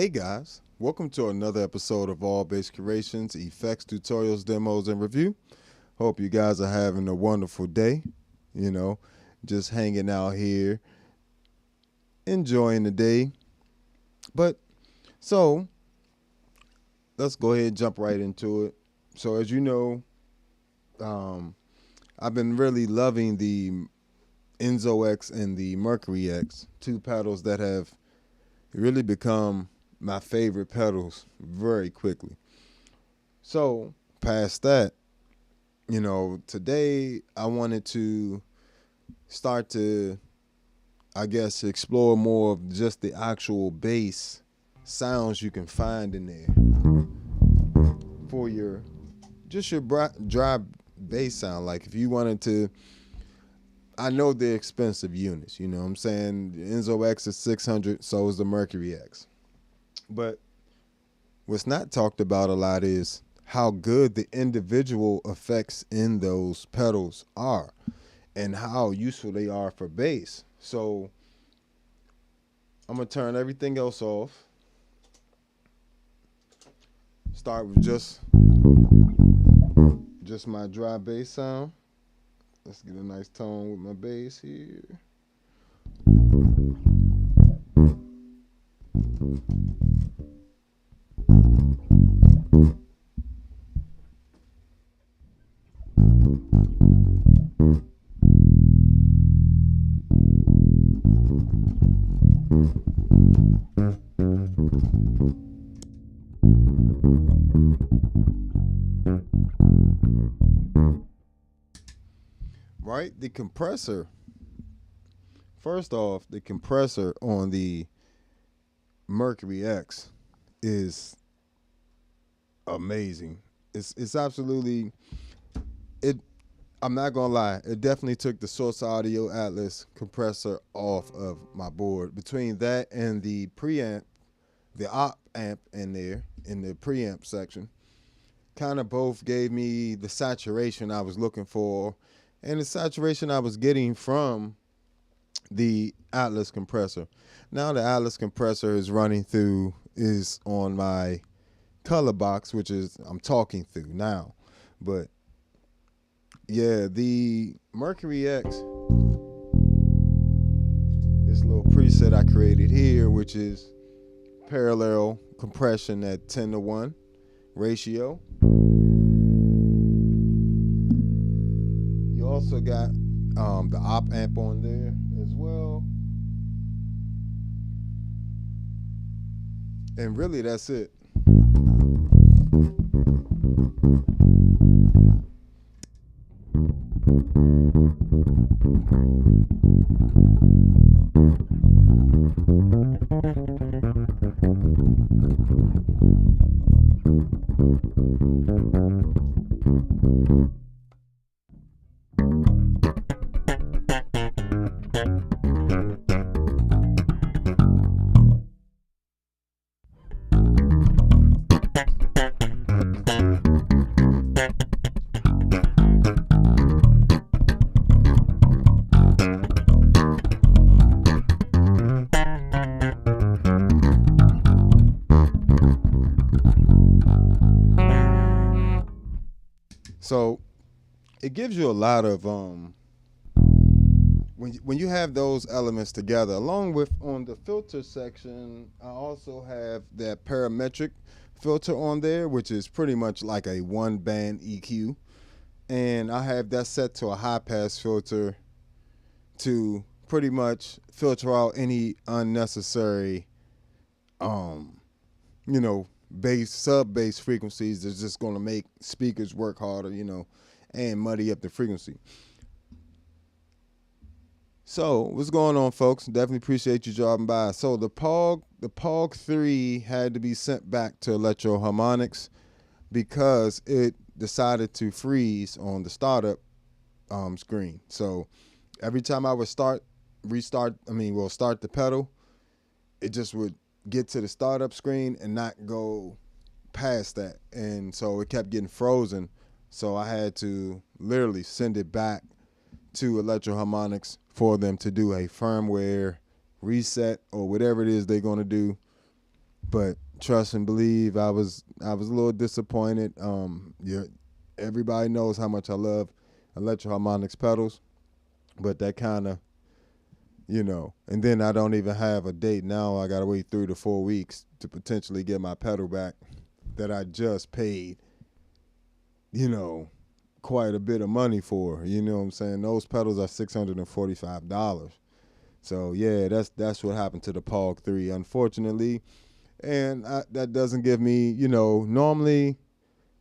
Hey guys, welcome to another episode of All Bass Creations, Effects, Tutorials, Demos, and Review. Hope you guys are having a wonderful day, just hanging out here, enjoying the day. But, so, let's go ahead and jump right into it. So as you know, I've been really loving the Enzo X and the Mercury X, two pedals that have really become my favorite pedals very quickly. So past that, today I wanted to start to, explore more of just the actual bass sounds you can find in there for your dry bass sound. Like if you wanted to, I know they're expensive units, you know what I'm saying? The Enzo X is 600, so is the Mercury X. But what's not talked about a lot is how good the individual effects in those pedals are and how useful they are for bass. So I'm gonna turn everything else off. Start with just my dry bass sound. Let's get a nice tone with my bass here. Right, the compressor. First off, the compressor on the Mercury X is amazing. It's absolutely it. I'm not gonna lie. It definitely took the Source Audio Atlas compressor off of my board. Between that and the preamp, the op amp in there in the preamp section, kind of both gave me the saturation I was looking for, and the saturation I was getting from the Atlas compressor. Now the Atlas compressor is on my color box, which is I'm talking through now. But yeah, the Mercury X, this little preset I created here, which is parallel compression at 10:1 ratio. You also got the op amp on there as well. And really that's it. So it gives you a lot of when you have those elements together, along with on the filter section, I also have that parametric filter on there, which is pretty much like a one band EQ, and I have that set to a high pass filter to pretty much filter out any unnecessary bass, sub bass frequencies that's just going to make speakers work harder, and muddy up the frequency. So what's going on, folks? Definitely appreciate you dropping by. So the POG 3 had to be sent back to Electro Harmonics because it decided to freeze on the startup screen. So every time I would start the pedal, it just would get to the startup screen and not go past that, and so it kept getting frozen. So I had to literally send it back to Electro Harmonics for them to do a firmware reset or whatever it is they're going to do But trust and believe, I was a little disappointed. Everybody knows how much I love electroharmonics pedals, but that kind of, and then I don't even have a date now. I gotta wait 3 to 4 weeks to potentially get my pedal back that I just paid, quite a bit of money for. You know what I'm saying? Those pedals are $645. So yeah, that's what happened to the POG 3, unfortunately. And that doesn't give me, normally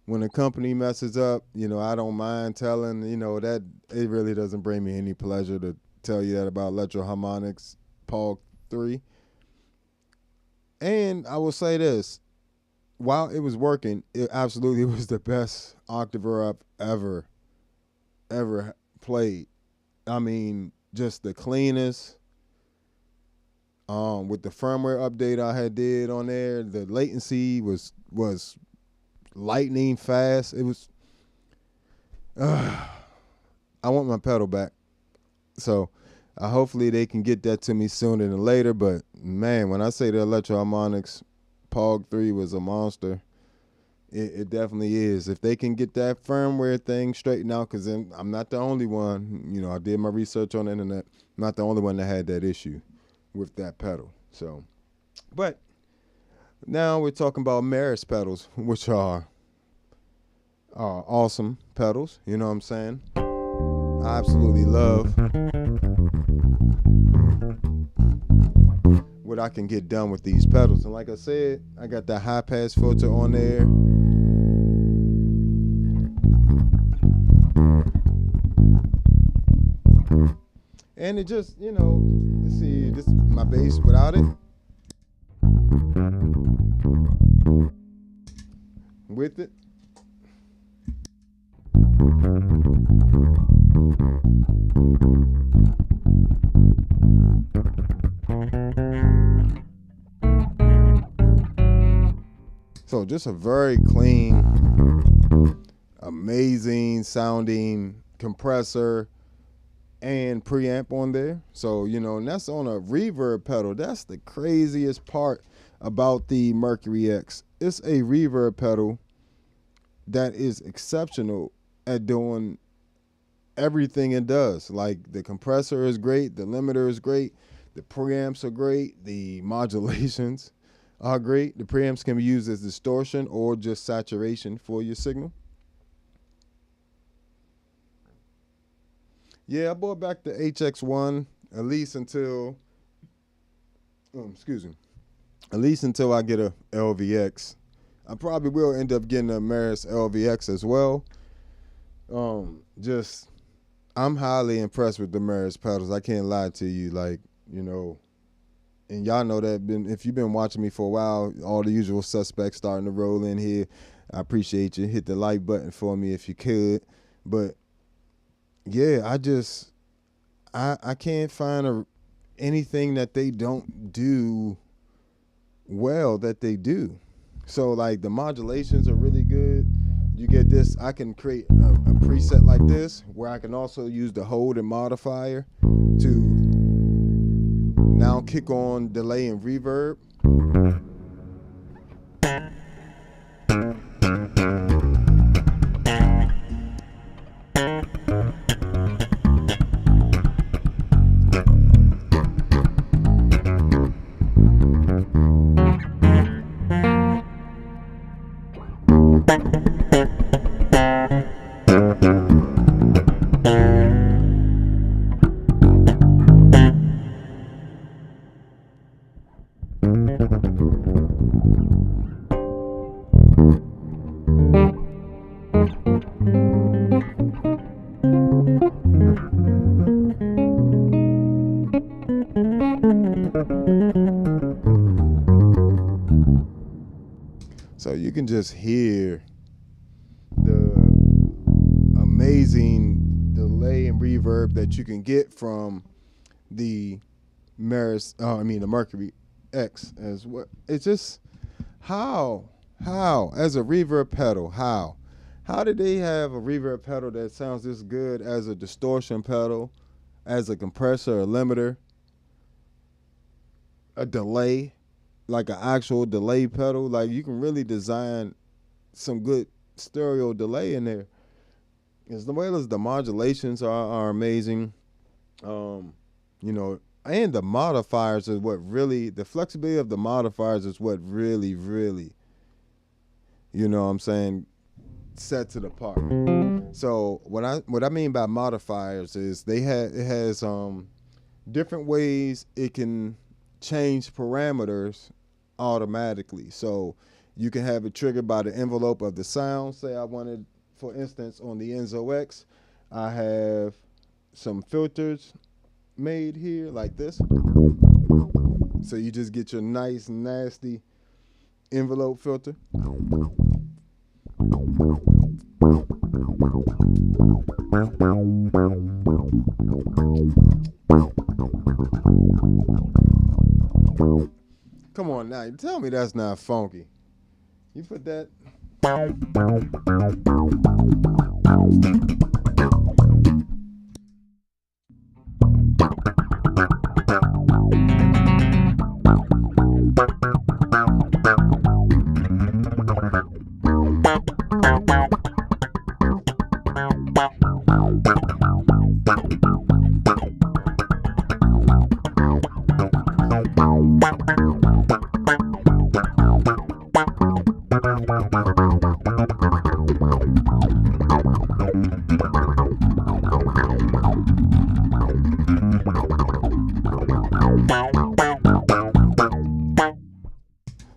when a company messes up, I don't mind telling, that it really doesn't bring me any pleasure to tell you that about Electro-Harmonix POG 3. And I will say this, while it was working, it absolutely was the best octaver I've ever played. I mean, just the cleanest. With the firmware update I had did on there, the latency was lightning fast. It was. I want my pedal back, so hopefully they can get that to me sooner than later. But man, when I say the Electro-Harmonix POG 3 was a monster, it definitely is. If they can get that firmware thing straightened out, because I'm not the only one. I did my research on the internet. I'm not the only one that had that issue with that pedal. So, but now we're talking about Meris pedals, which are awesome pedals. You know what I'm saying? I absolutely love what I can get done with these pedals. And like I said, I got that high pass filter on there. And it just, let's see, this my bass without it. With it. So just a very clean, amazing sounding compressor and preamp on there. So, and that's on a reverb pedal. That's the craziest part about the Mercury X. It's a reverb pedal that is exceptional at doing everything it does. Like, the compressor is great, the limiter is great, the preamps are great, the modulations are great. The preamps can be used as distortion or just saturation for your signal. Yeah, I bought back the HX1 at least until at least until I get a LVX. I probably will end up getting a Meris LVX as well. I'm highly impressed with the Meris pedals. I can't lie to you, and y'all know that if you've been watching me for a while, all the usual suspects starting to roll in here. I appreciate you. Hit the like button for me if you could. But yeah, I can't find anything that they don't do well that they do. So like the modulations are really good. You get this, I can create a preset like this where I can also use the hold and modifier to now kick on delay and reverb. So you can just hear the amazing delay and reverb that you can get from the the Mercury X as well. It's just how as a reverb pedal, how did they have a reverb pedal that sounds this good as a distortion pedal, as a compressor, a limiter, a delay? like an actual delay pedal, like you can really design some good stereo delay in there. As well as the modulations are amazing. You know, and the modifiers is what really, the flexibility of the modifiers is what really, really, you know what I'm saying, sets it apart. So what I mean by modifiers is it has different ways it can change parameters automatically. So you can have it triggered by the envelope of the sound. Say I wanted, for instance, on the Enzo X, I have some filters made here like this. So you just get your nice, nasty envelope filter. Come on now, tell me that's not funky. You put that.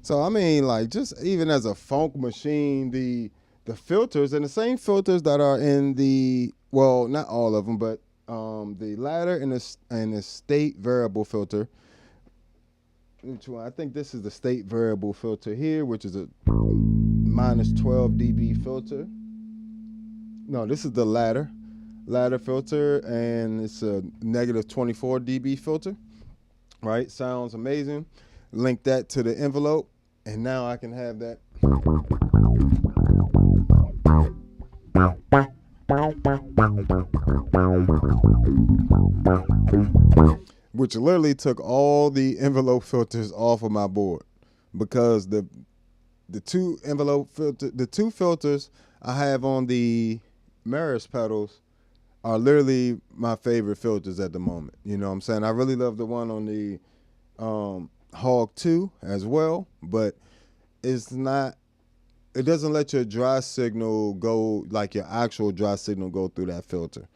So I mean, like, just even as a funk machine, the filters, and the same filters that are in the, well, not all of them, but the ladder and the state variable filter. Which one? I think this is the state variable filter here, which is a minus 12 dB filter. No, this is the ladder filter, and it's a negative 24 dB filter. Right? Sounds amazing. Link that to the envelope, and now I can have that. Which literally took all the envelope filters off of my board, because the two filters I have on the Meris pedals are literally my favorite filters at the moment. You know what I'm saying? I really love the one on the Hog 2 as well, but it doesn't let your dry signal go, like your actual dry signal, go through that filter.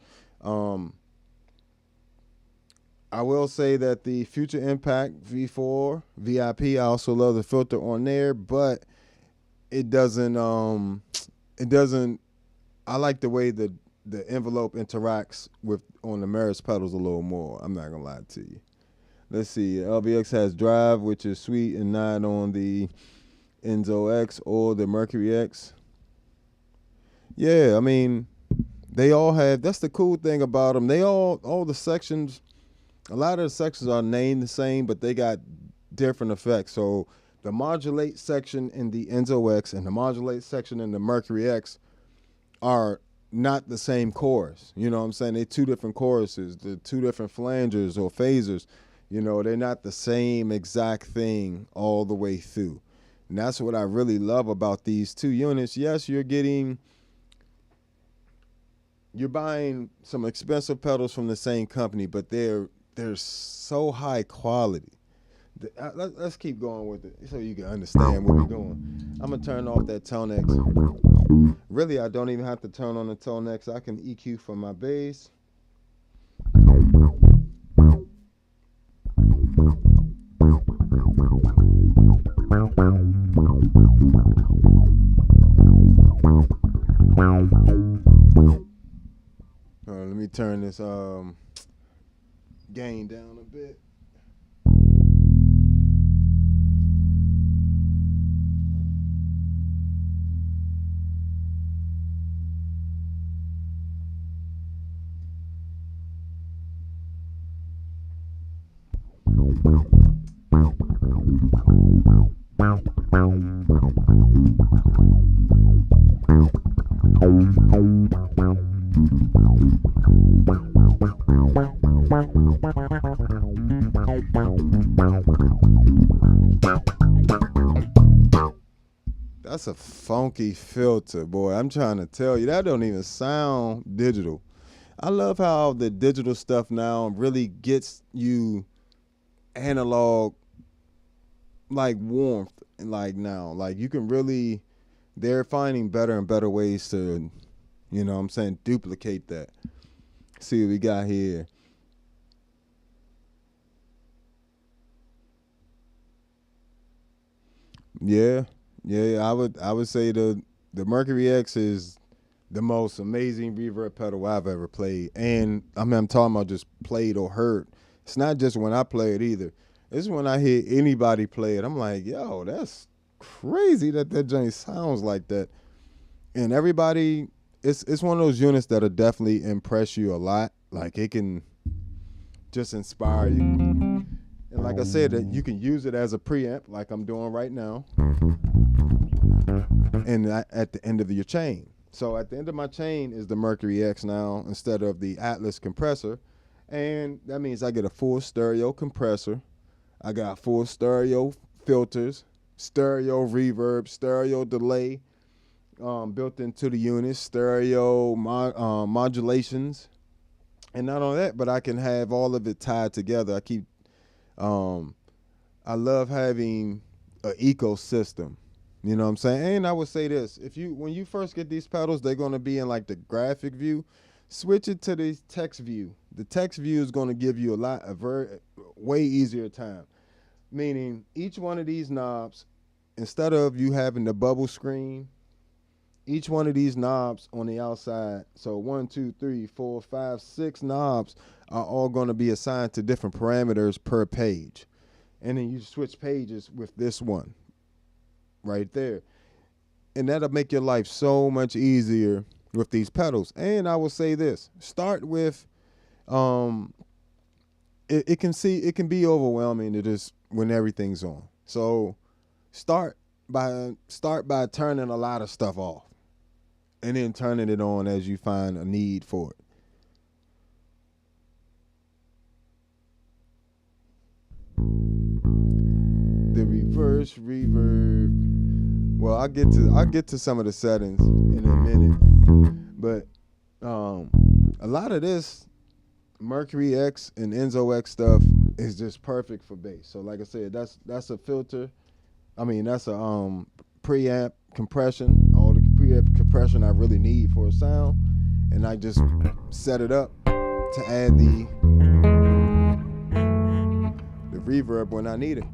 I will say that the Future Impact V4 VIP, I also love the filter on there, but it doesn't, I like the way the envelope interacts with on the Meris pedals a little more. I'm not gonna lie to you. Let's see, LBX has drive, which is sweet and not on the Enzo X or the Mercury X. Yeah, I mean, they all have, that's the cool thing about them. They all the sections, a lot of the sections are named the same, but they got different effects. So the modulate section in the Enzo X and the modulate section in the Mercury X are not the same chorus. You know what I'm saying? They're two different choruses, the two different flangers or phasers. You know, they're not the same exact thing all the way through. And that's what I really love about these two units. Yes, you're buying some expensive pedals from the same company, but they're so high quality. Let's keep going with it so you can understand what we're doing. I'm going to turn off that ToneX. Really, I don't even have to turn on the ToneX. I can EQ from my bass. Let me turn this gain down a bit. That's a funky filter, boy. I'm trying to tell you, that don't even sound digital. I love how the digital stuff now really gets you analog, like warmth, like now. Like you can really, they're finding better and better ways to, you know what I'm saying, duplicate that. See what we got here. Yeah, yeah. I would say the Mercury X is the most amazing reverb pedal I've ever played, and I mean I'm talking about just played or heard. It's not just when I play it either. It's when I hear anybody play it. I'm like, yo, that's crazy that that joint sounds like that. And everybody, it's one of those units that'll definitely impress you a lot. Like it can just inspire you. And like I said, that you can use it as a preamp, like I'm doing right now, and at the end of your chain. So at the end of my chain is the Mercury X now instead of the Atlas compressor, and that means I get a full stereo compressor. I got full stereo filters, stereo reverb, stereo delay built into the unit, stereo modulations, and not only that, but I can have all of it tied together. Um, I love having an ecosystem. You know what I'm saying? And I would say this: when you first get these pedals, they're gonna be in like the graphic view. Switch it to the text view. The text view is gonna give you a way easier time. Meaning each one of these knobs, instead of you having the bubble screen, each one of these knobs on the outside, so 1, 2, 3, 4, 5, 6 knobs are all gonna be assigned to different parameters per page. And then you switch pages with this one right there. And that'll make your life so much easier with these pedals. And I will say this, start with, it can be overwhelming to just when everything's on. So start by turning a lot of stuff off and then turning it on as you find a need for it. The reverse reverb. Well, I'll get to some of the settings in a minute, but a lot of this Mercury X and Enzo X stuff is just perfect for bass. So like I said, that's a filter. I mean that's a preamp compression, all the preamp compression I really need for a sound, and I just set it up to add the reverb when I need it.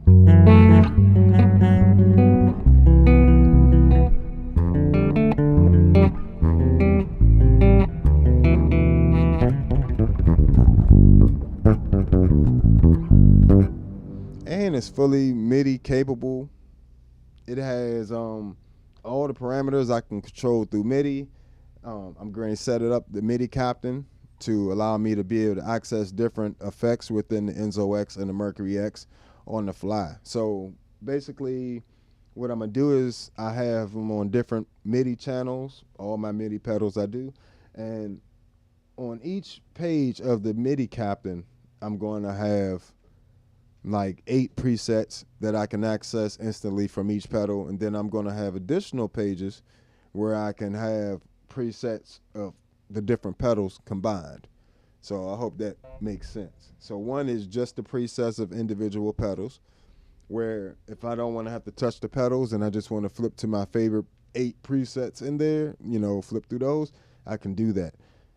And it's fully MIDI capable. It has all the parameters I can control through MIDI. I'm going to set it up, the MIDI captain, to allow me to be able to access different effects within the Enzo X and the Mercury X on the fly. So basically what I'm going to do is I have them on different MIDI channels, all my MIDI pedals I do. And on each page of the MIDI captain, I'm going to have like 8 presets that I can access instantly from each pedal. And then I'm going to have additional pages where I can have presets of the different pedals combined. So I hope that makes sense. So one is just the presets of individual pedals, where if I don't want to have to touch the pedals and I just want to flip to my favorite 8 presets in there, flip through those, I can do that.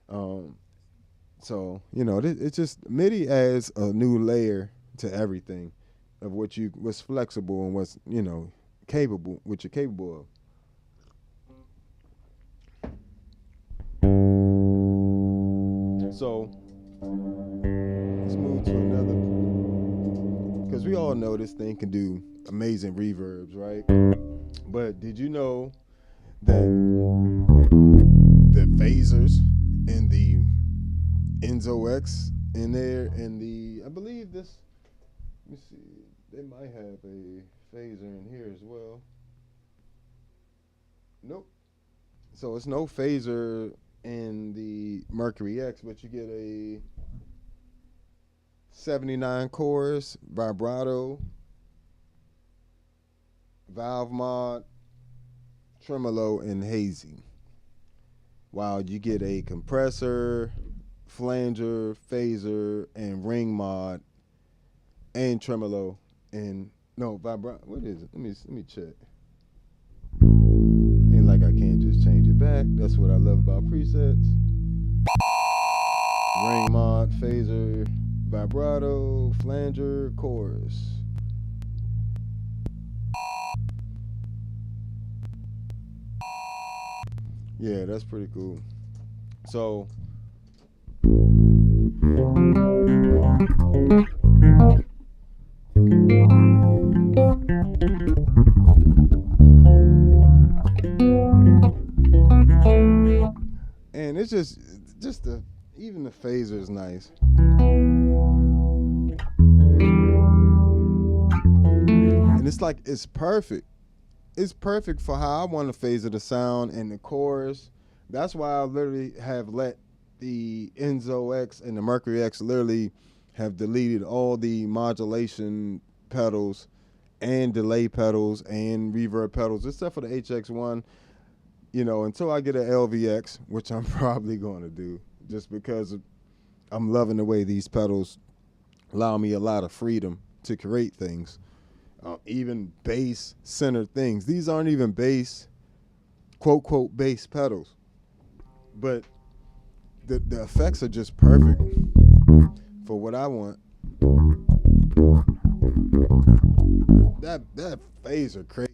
So, it's just MIDI adds a new layer to everything of what's flexible and what's, capable, what you're capable of. So let's move to another, because we all know this thing can do amazing reverbs, right? But did you know that the phasers in the Enzo X in there, I believe this, let me see, they might have a phaser in here as well. Nope. So it's no phaser in the Mercury X, but you get a 79 chorus, vibrato, valve mod, tremolo, and hazy. While you get a compressor, flanger, phaser, and ring mod, and tremolo, and no vibrato. What is it? Let me check. Ain't like I can't just change it back. That's what I love about presets. Ring mod, phaser, vibrato, flanger, chorus. Yeah, that's pretty cool. So and it's just even the phaser is nice. And it's like it's perfect. It's perfect for how I want to phaser the sound and the chorus. That's why I literally have let the Enzo X and the Mercury X literally have deleted all the modulation pedals and delay pedals and reverb pedals, except for the HX1, you know, until I get an LVX, which I'm probably going to do, just because I'm loving the way these pedals allow me a lot of freedom to create things. Even bass centered things. These aren't even bass, quote, quote, bass pedals. But the effects are just perfect for what I want. That phaser crazy.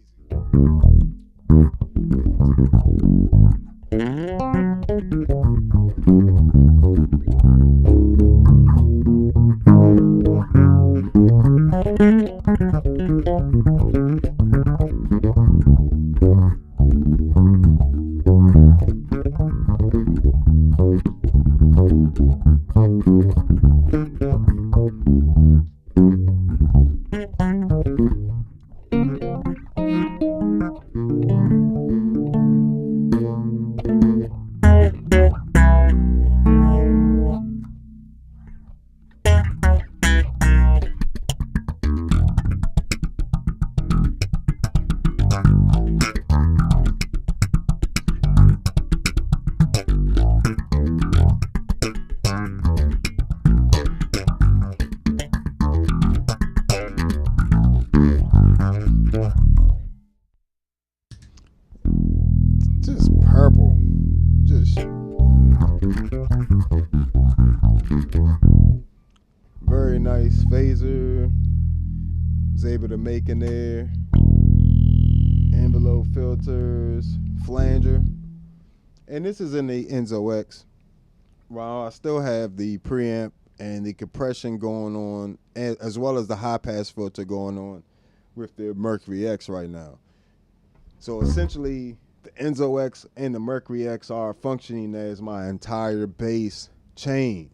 Just purple. Just very nice phaser. Was able to make in there. Envelope filters, flanger. And this is in the Enzo X. While I still have the preamp and the compression going on, as well as the high pass filter going on with the Mercury X right now. So essentially, the Enzo X and the Mercury X are functioning as my entire bass chain.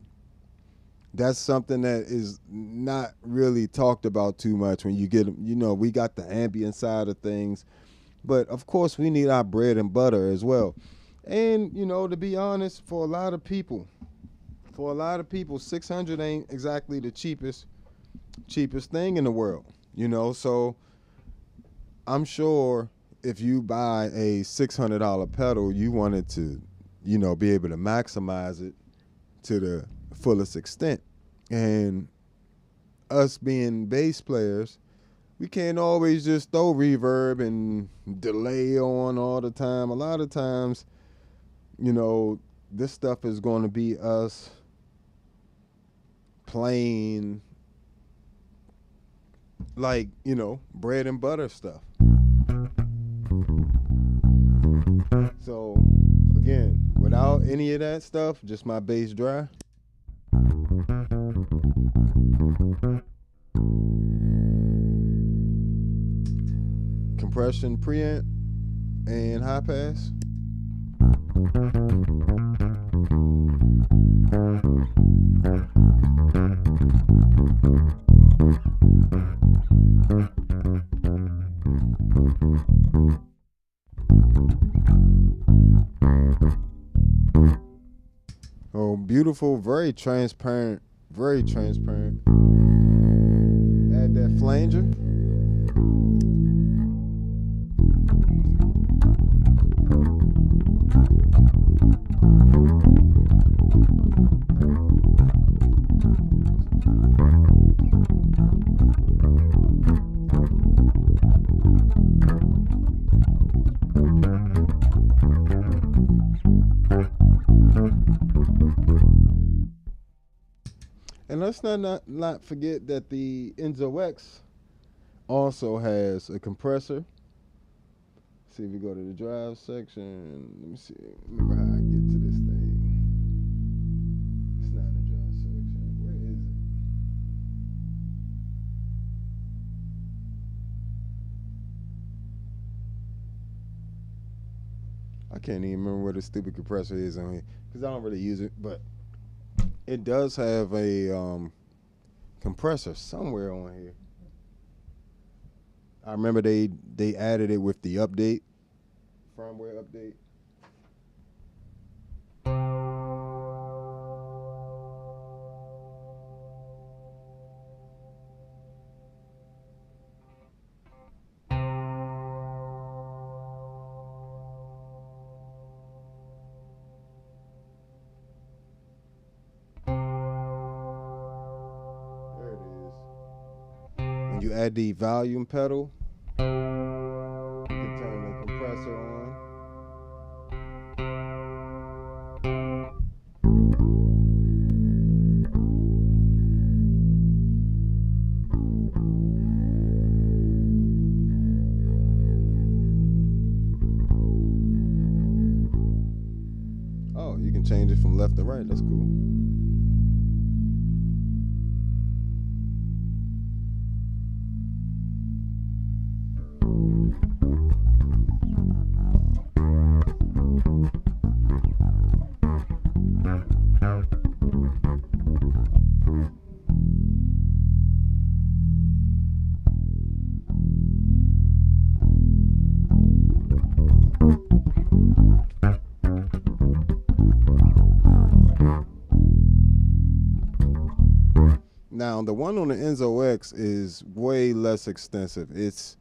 That's something that is not really talked about too much when you get, you know, we got the ambient side of things, but of course we need our bread and butter as well. And, you know, to be honest, for a lot of people, 600 ain't exactly the cheapest thing in the world, you know. So I'm sure if you buy a $600 pedal, you want it to, you know, be able to maximize it to the fullest extent. And us being bass players, we can't always just throw reverb and delay on all the time. A lot of times, you know, this stuff is going to be us playing like, you know, bread and butter stuff. So again, without any of that stuff, just my bass dry. Compression, preamp, and high pass. Oh, beautiful, very transparent, very transparent. Add that flanger. And let's not forget that the Enzo X also has a compressor. See if we go to the drive section. Let me see. Remember how I get to this thing. It's not in the drive section. Where is it? I can't even remember where the stupid compressor is on here because I don't really use it. But it does have a compressor somewhere on here. I remember they added it with the update, firmware update. There it is. When you add the volume pedal, you can turn the compressor on. Oh, you can change it from left to right. That's cool. Now, the one on the Enzo X is way less extensive. It's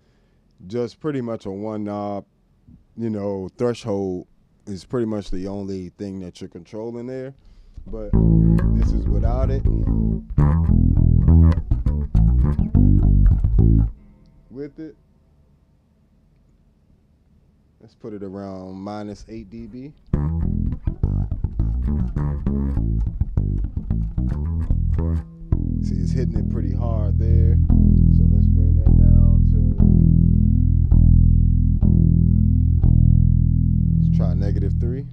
just pretty much a one knob, threshold is pretty much the only thing that you're controlling there. But this is without it. With it, let's put it around minus 8 dB. See, it's hitting it pretty hard there. So let's bring that down to, let's try -3.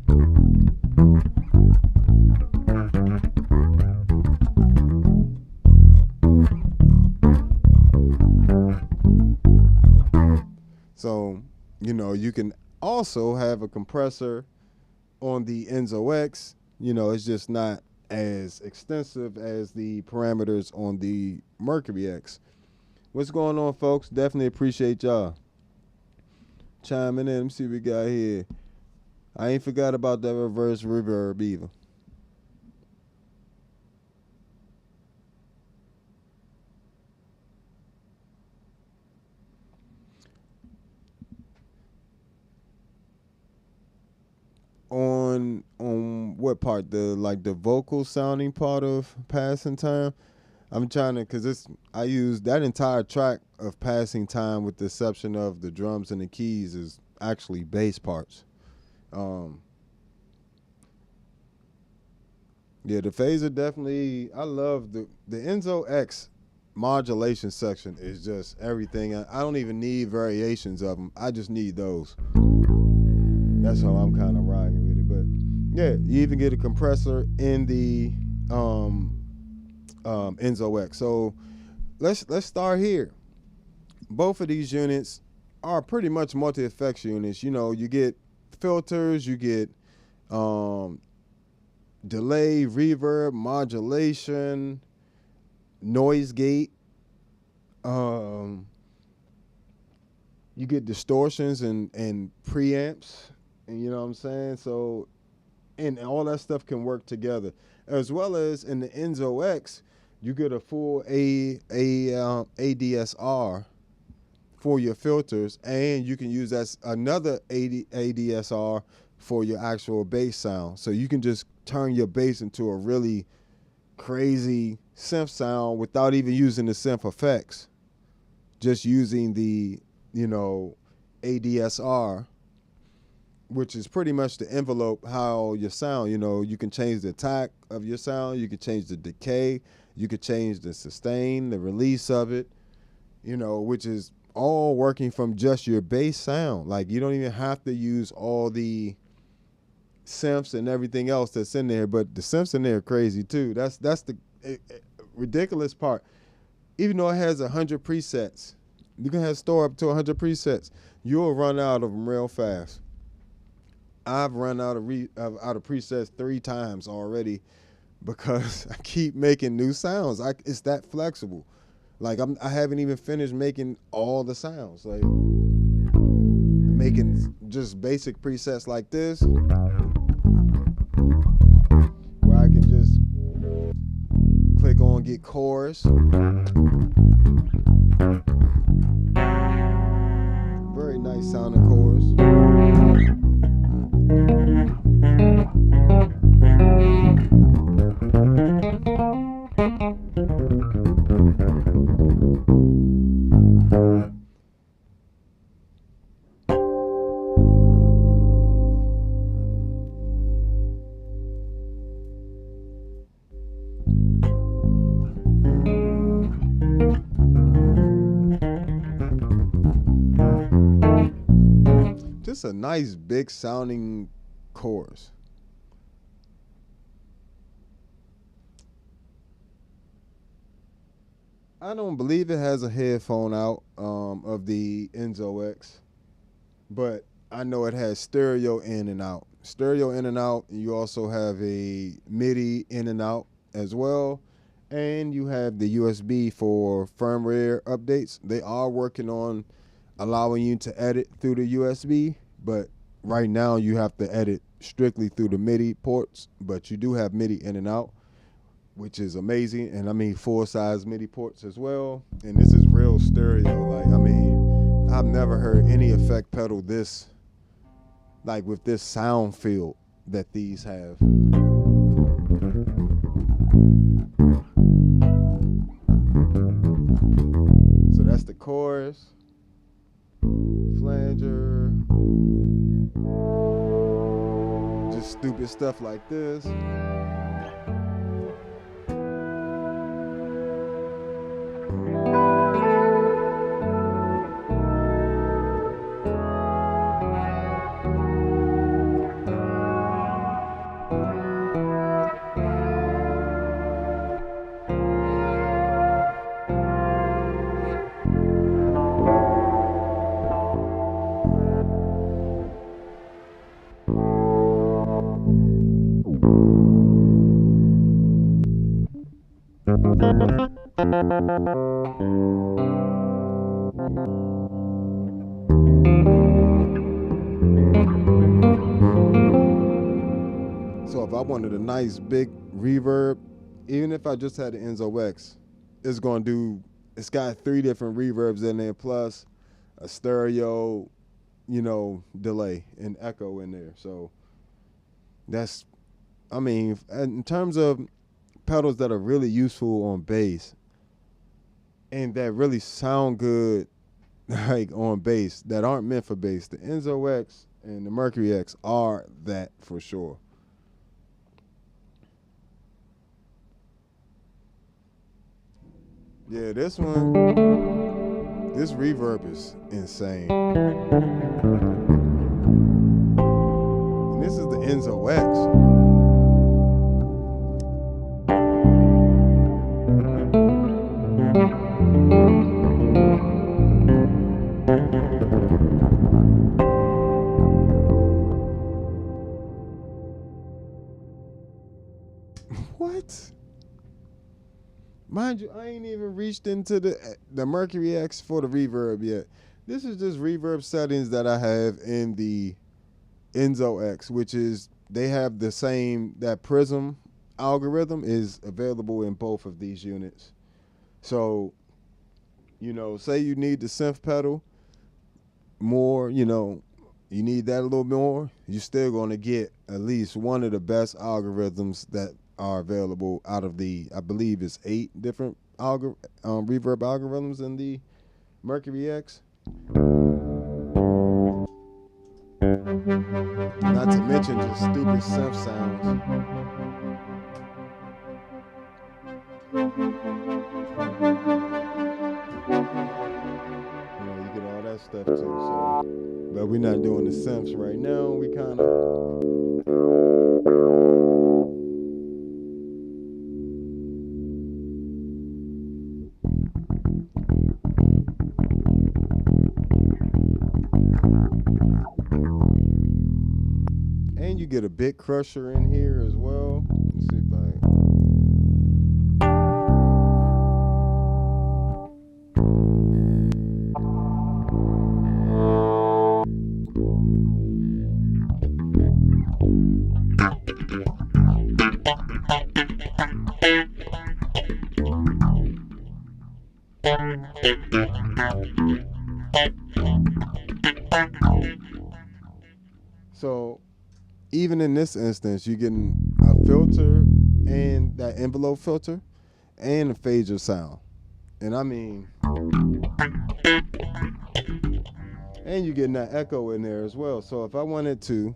So, you can also have a compressor on the Enzo X. It's just not as extensive as the parameters on the Mercury X. What's going on, folks? Definitely appreciate y'all chiming in. Let me see what we got here. I ain't forgot about that reverse reverb either. On what part? The vocal sounding part of Passing Time? I'm trying to, cause I use that entire track of Passing Time with the exception of the drums and the keys is actually bass parts. Yeah, the phaser definitely, I love the Enzo X modulation section is just everything. I don't even need variations of them. I just need those. That's how I'm kind of riding with it. But yeah, you even get a compressor in the Enzo X. So let's start here. Both of these units are pretty much multi-effects units. You get filters, you get delay, reverb, modulation, noise gate. You get distortions and preamps. And you know what I'm saying? So, and all that stuff can work together. As well as in the Enzo X, you get a full ADSR for your filters, and you can use that another ADSR for your actual bass sound. So you can just turn your bass into a really crazy synth sound without even using the synth effects. Just using the, ADSR. which is pretty much the envelope how your sound, you know, you can change the attack of your sound, you can change the decay, you could change the sustain, the release of it, you know, which is all working from just your bass sound. Like, you don't even have to use all the synths and everything else that's in there, but the synths in there are crazy too. That's the ridiculous part. Even though it has 100 presets, you can have store up to 100 presets. You'll run out of them real fast. I've run out of presets 3 times already because I keep making new sounds. It's that flexible. Like, I haven't even finished making all the sounds. Like, making just basic presets like this, where I can just click on get chorus. Very nice sounding chorus. Just a nice big sounding chorus. I don't believe it has a headphone out of the Enzo X, but I know it has stereo in and out. Stereo in and out. You also have a MIDI in and out as well. And you have the USB for firmware updates. They are working on allowing you to edit through the USB, but right now you have to edit strictly through the MIDI ports, but you do have MIDI in and out, which is amazing. And I mean full-size MIDI ports as well. And this is real stereo. Like, I mean, I've never heard any effect pedal this, like with this sound field that these have. So that's the chorus, flanger, just stupid stuff like this. So if I wanted a nice big reverb, even if I just had the Enzo X, it's got 3 different reverbs in there, plus a stereo, you know, delay and echo in there. So that's, I mean, in terms of pedals that are really useful on bass and that really sound good, like on bass, that aren't meant for bass, the Enzo X and the Mercury X are that for sure. Yeah, this reverb is insane. And this is the Enzo X. What? Mind you, I ain't even reached into the Mercury X for the reverb yet. This is just reverb settings that I have in the Enzo X, which is, they have the same, that Prism algorithm is available in both of these units. So, you know, say you need the synth pedal more, you know, you need that a little more, you're still going to get at least one of the best algorithms that are available out of the, I believe it's 8 different reverb algorithms in the Mercury X. Not to mention just stupid synth sounds. You know, you get all that stuff too. So, but we're not doing the synths right now. We kind of. And you get a bit crusher in here as well. Let's see if I. So even in this instance, you're getting a filter and that envelope filter and a phaser sound. And I mean, and you're getting that echo in there as well. So if I wanted to,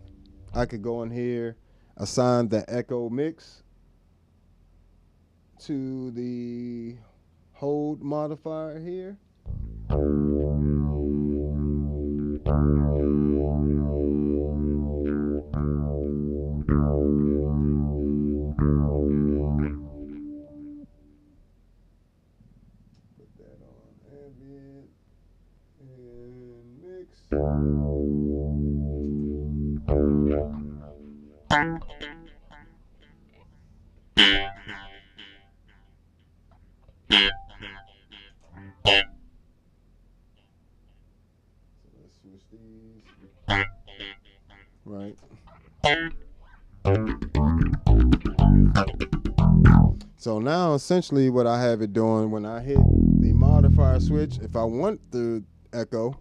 I could go in here, assign the echo mix to the hold modifier here. Put that on ambient and mix. Right. So now essentially what I have it doing when I hit the modifier switch, if I want the echo,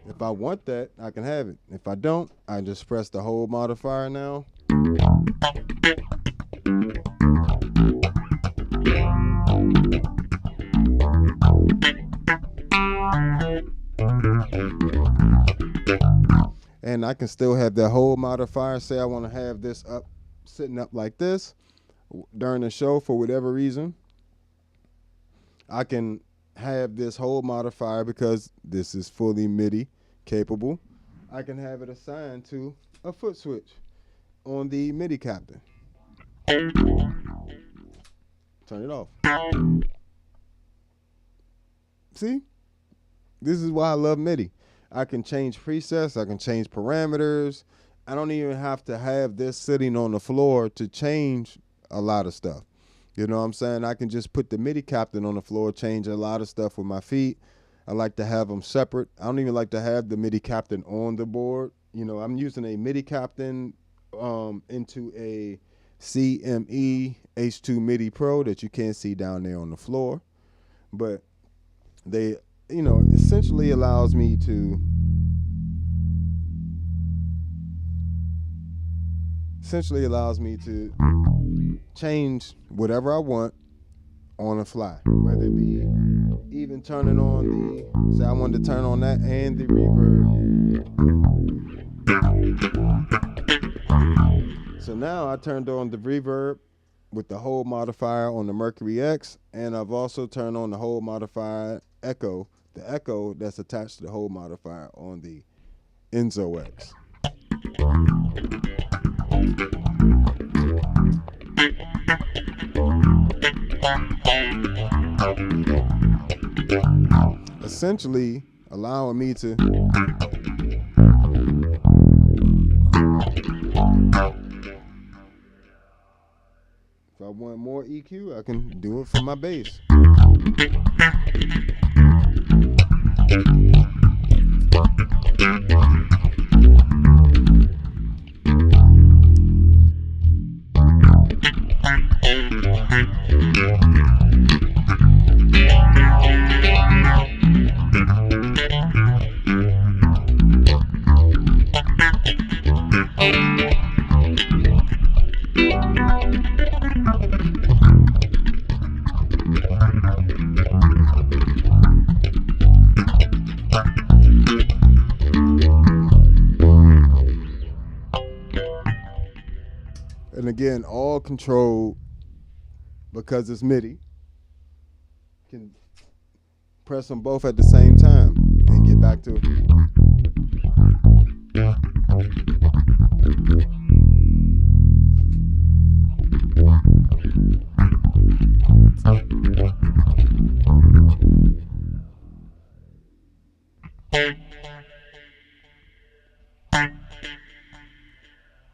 if I want that, I can have it. If I don't, I just press the hold modifier now. And I can still have that hold modifier. Say I want to have this up, sitting up like this during the show for whatever reason. I can have this hold modifier because this is fully MIDI capable. I can have it assigned to a foot switch on the MIDI captain. Turn it off. See? This is why I love MIDI. I can change presets, I can change parameters. I don't even have to have this sitting on the floor to change a lot of stuff. You know what I'm saying? I can just put the MIDI captain on the floor, change a lot of stuff with my feet. I like to have them separate. I don't even like to have the MIDI captain on the board. You know, I'm using a MIDI captain into a CME H2 MIDI Pro that you can't see down there on the floor. But they, you know, essentially allows me to change whatever I want on the fly, whether it be even turning on the, say I wanted to turn on that and the reverb. So now I turned on the reverb with the hold modifier on the Mercury X, and I've also turned on the hold modifier echo, the echo that's attached to the hold modifier on the Enzo X. Essentially allowing me to if I want more EQ, I can do it for my bass. And again, all controlled because it's MIDI. Can press them both at the same time and get back to it.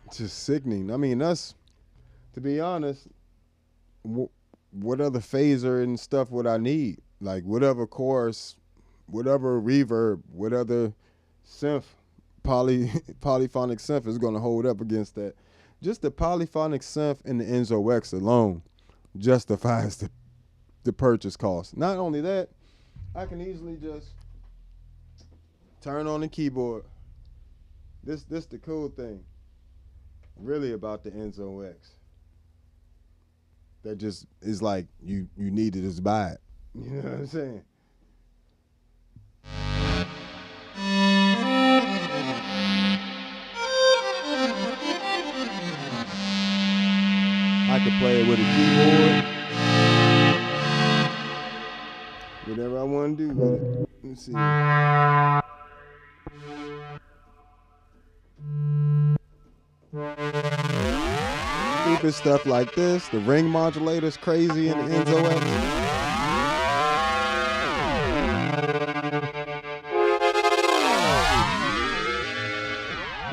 It's just sickening. I mean, that's, to be honest, what other phaser and stuff would I need? Like whatever chorus, whatever reverb, what other synth, polyphonic synth is going to hold up against that. Just the polyphonic synth in the Enzo X alone justifies the purchase cost. Not only that, I can easily just turn on the keyboard. This the cool thing really about the Enzo X. That just is like you need to just buy it. You know what I'm saying? I can play it with a keyboard. Whatever I want to do with it. Let's see. Stupid stuff like this. The ring modulator's crazy in the Enzo X.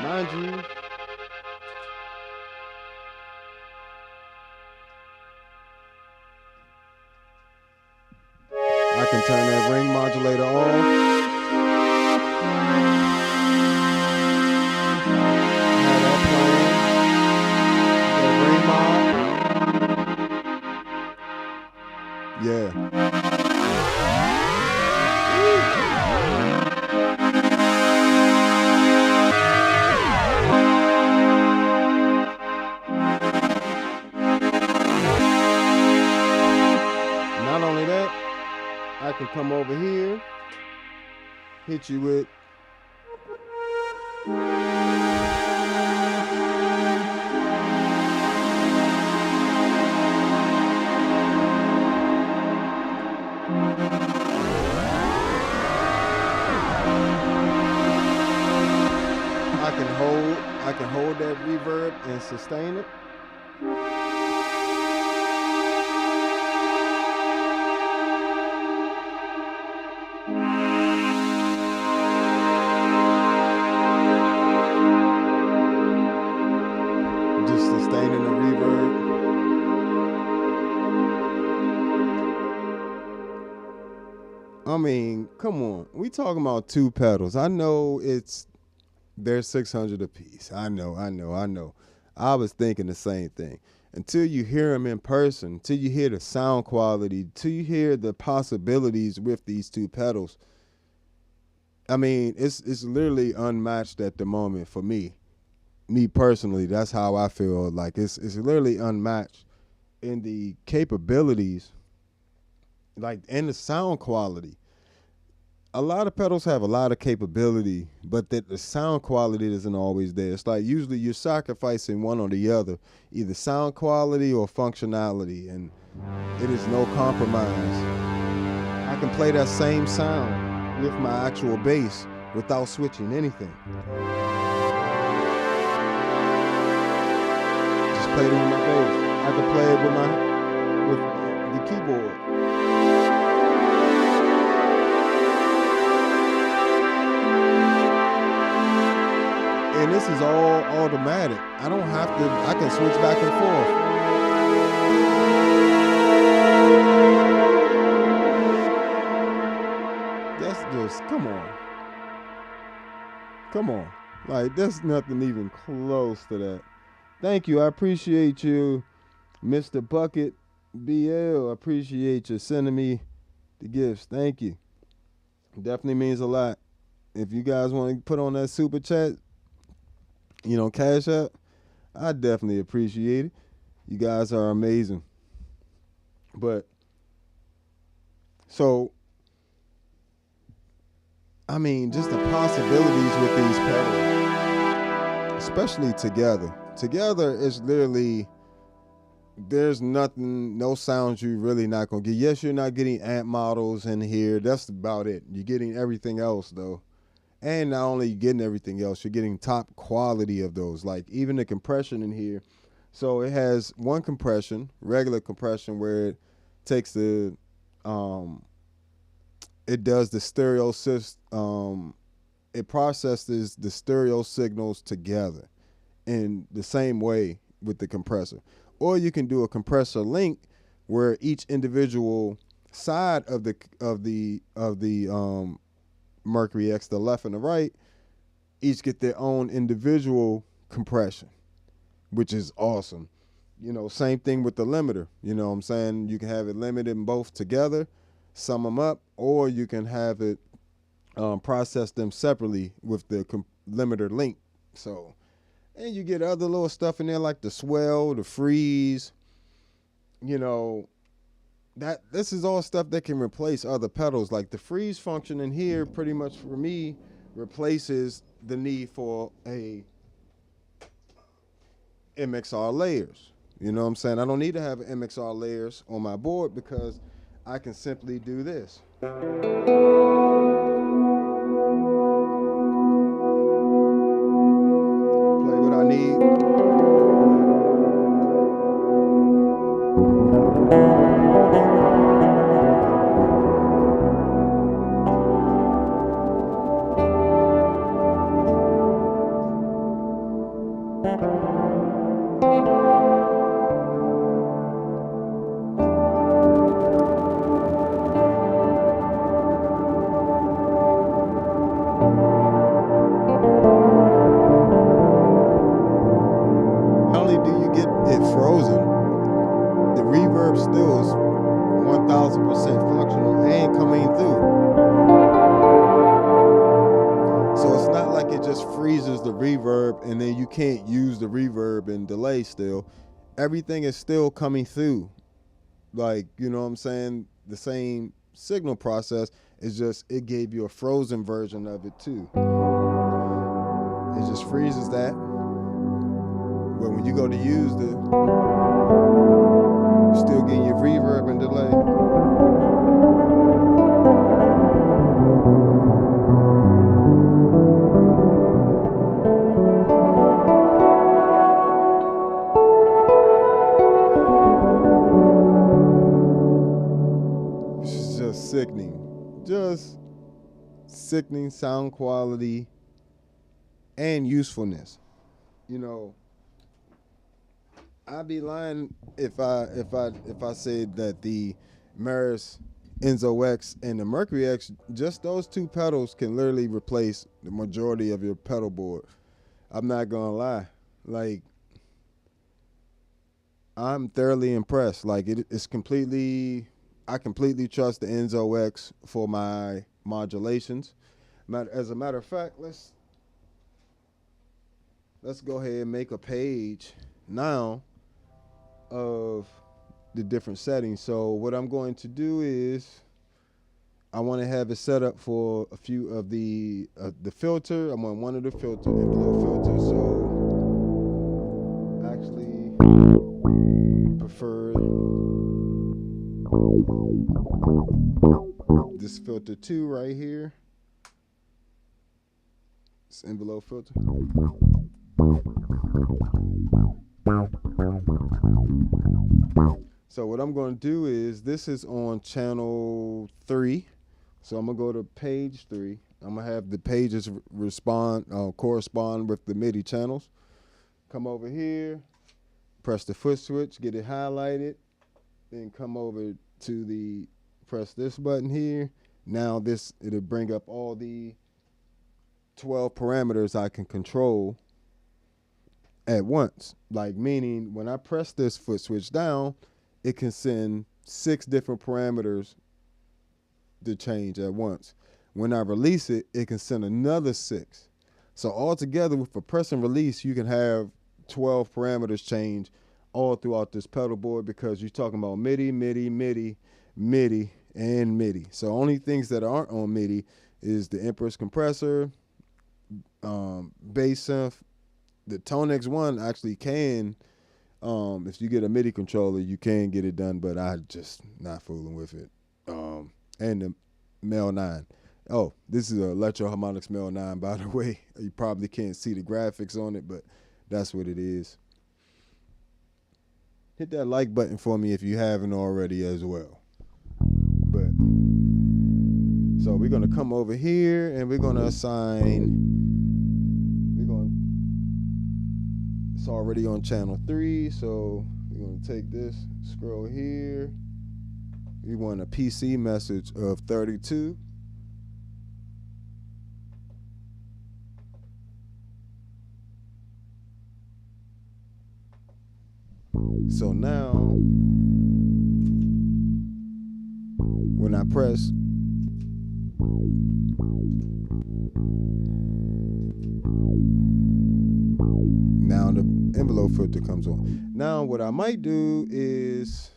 Mind you, I can turn that ring modulator on. Have that playing. That ring mod. Yeah. Not only that, I can come over here, hit you with I can hold that reverb and sustain it. Just sustaining the reverb. I mean, come on. We talking about two pedals. I know they're 600 a piece. I know. I was thinking the same thing. Until you hear them in person, until you hear the sound quality, until you hear the possibilities with these two pedals, I mean, it's literally unmatched at the moment for me. Me personally, that's how I feel. Like it's literally unmatched in the capabilities, like, and the sound quality. A lot of pedals have a lot of capability, but that the sound quality isn't always there. It's like usually you're sacrificing one or the other, either sound quality or functionality, and it is no compromise. I can play that same sound with my actual bass without switching anything. Just play it with my bass. I can play it with the keyboard. And this is all automatic. I don't have to, I can switch back and forth. That's just, come on. Like, there's nothing even close to that. Thank you. I appreciate you, Mr. Bucket BL. I appreciate you sending me the gifts. Thank you. Definitely means a lot. If you guys want to put on that super chat, Cash App, I definitely appreciate it. You guys are amazing. But, so, I mean, just the possibilities with these pedals, especially together. together it's literally, there's nothing, no sounds you really not gonna get. Yes, you're not getting amp models in here. That's about it. You're getting everything else though. And not only you getting everything else, you're getting top quality of those. Like even the compression in here. So it has one compression, regular compression, where it takes the, it does the stereo it processes the stereo signals together in the same way with the compressor. Or you can do a compressor link where each individual side of the Mercury X, the left and the right, each get their own individual compression, which is awesome. You know, same thing with the limiter. You know what I'm saying? You can have it limited in both together, sum them up, or you can have it process them separately with the limiter link. So, and you get other little stuff in there like the swell, the freeze, you know, that this is all stuff that can replace other pedals. Like the freeze function in here pretty much for me replaces the need for a MXR layers. You know what I'm saying? I don't need to have MXR layers on my board because I can simply do this. Play what I need. Can't use the reverb and delay still. Everything is still coming through. Like, you know what I'm saying? The same signal process. It's just, it gave you a frozen version of it too. It just freezes that. But when you go to use you're still getting your reverb and delay. Just sickening sound quality and usefulness. You know, I'd be lying if I said that the Meris Enzo X and the Mercury X, just those two pedals can literally replace the majority of your pedal board. I'm not gonna lie. Like, I'm thoroughly impressed. Like it's completely, I completely trust the Enzo X for my modulations. As a matter of fact, let's go ahead and make a page now of the different settings. So what I'm going to do is I want to have it set up for a few of the filter. I'm on one of the filter, envelope filters. So actually prefer this filter 2 right here. This envelope filter. So what I'm going to do is, this is on channel 3. So I'm going to go to page 3. I'm going to have the pages correspond with the MIDI channels. Come over here, press the foot switch, get it highlighted, then come over to the, press this button here. Now it'll bring up all the 12 parameters I can control at once. Like, meaning when I press this foot switch down, it can send 6 different parameters to change at once. When I release it, it can send another 6. So altogether, with a press and release, you can have 12 parameters change all throughout this pedal board, because you're talking about MIDI, MIDI, MIDI, MIDI, and MIDI. So only things that aren't on MIDI is the Empress compressor, bass synth, the ToneX one actually can, if you get a MIDI controller, you can get it done, but I just not fooling with it. And the Mel 9. Oh, this is a Electro Harmonix Mel 9, by the way. You probably can't see the graphics on it, but that's what it is. Hit that like button for me if you haven't already as well. But so we're gonna come over here and we're gonna assign. It's already on channel 3, so we're gonna take this, scroll here. We want a PC message of 32. So now, when I press, now the envelope filter comes on. Now what I might do is,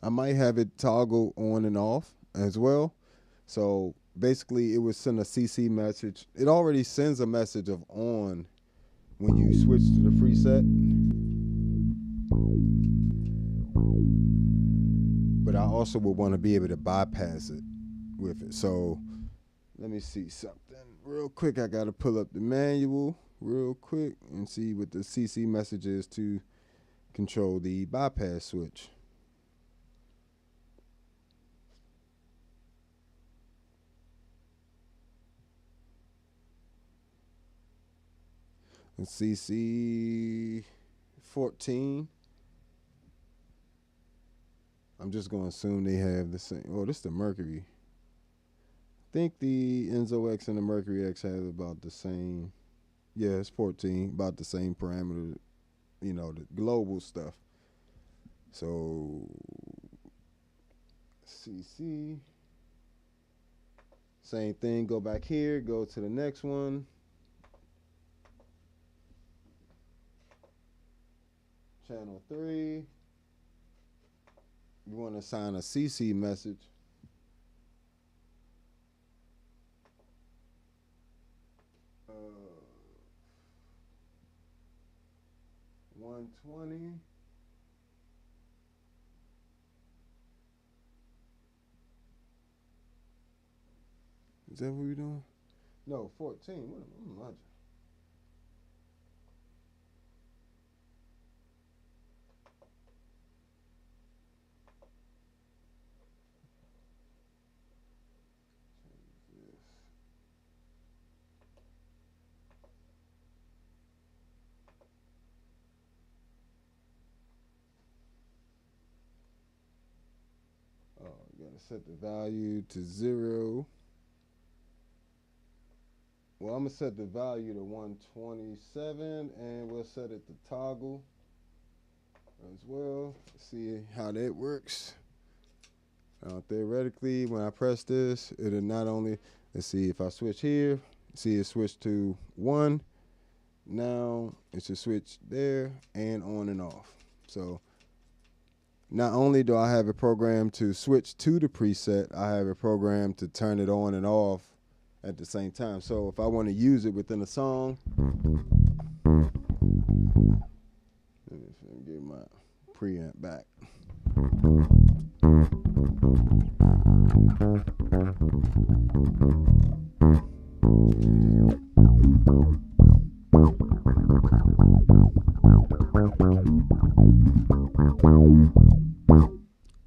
I might have it toggle on and off as well. So basically it would send a CC message. It already sends a message of on when you switch to the preset. But I also would want to be able to bypass it with it. So let me see something real quick. I got to pull up the manual real quick and see what the CC message is to control the bypass switch. And CC 14. I'm just going to assume they have the same. Oh, this is the Mercury. I think the Enzo X and the Mercury X have about the same. Yeah, it's 14, about the same parameter, you know, the global stuff. So, CC. Same thing, go back here, go to the next one. Channel 3. You want to assign a CC message. Uh, 120. Is that what we're doing? No, 14. What am I? Oh, you gotta set the value to 0. Well, I'm gonna set the value to 127, and we'll set it to toggle as well. See how that works. Theoretically, when I press this, it'll not only, let's see, if I switch here, see it switch to 1. Now it should switch there and on and off. So not only do I have a program to switch to the preset, I have a program to turn it on and off at the same time. So if I want to use it within a song, let me get my preamp back.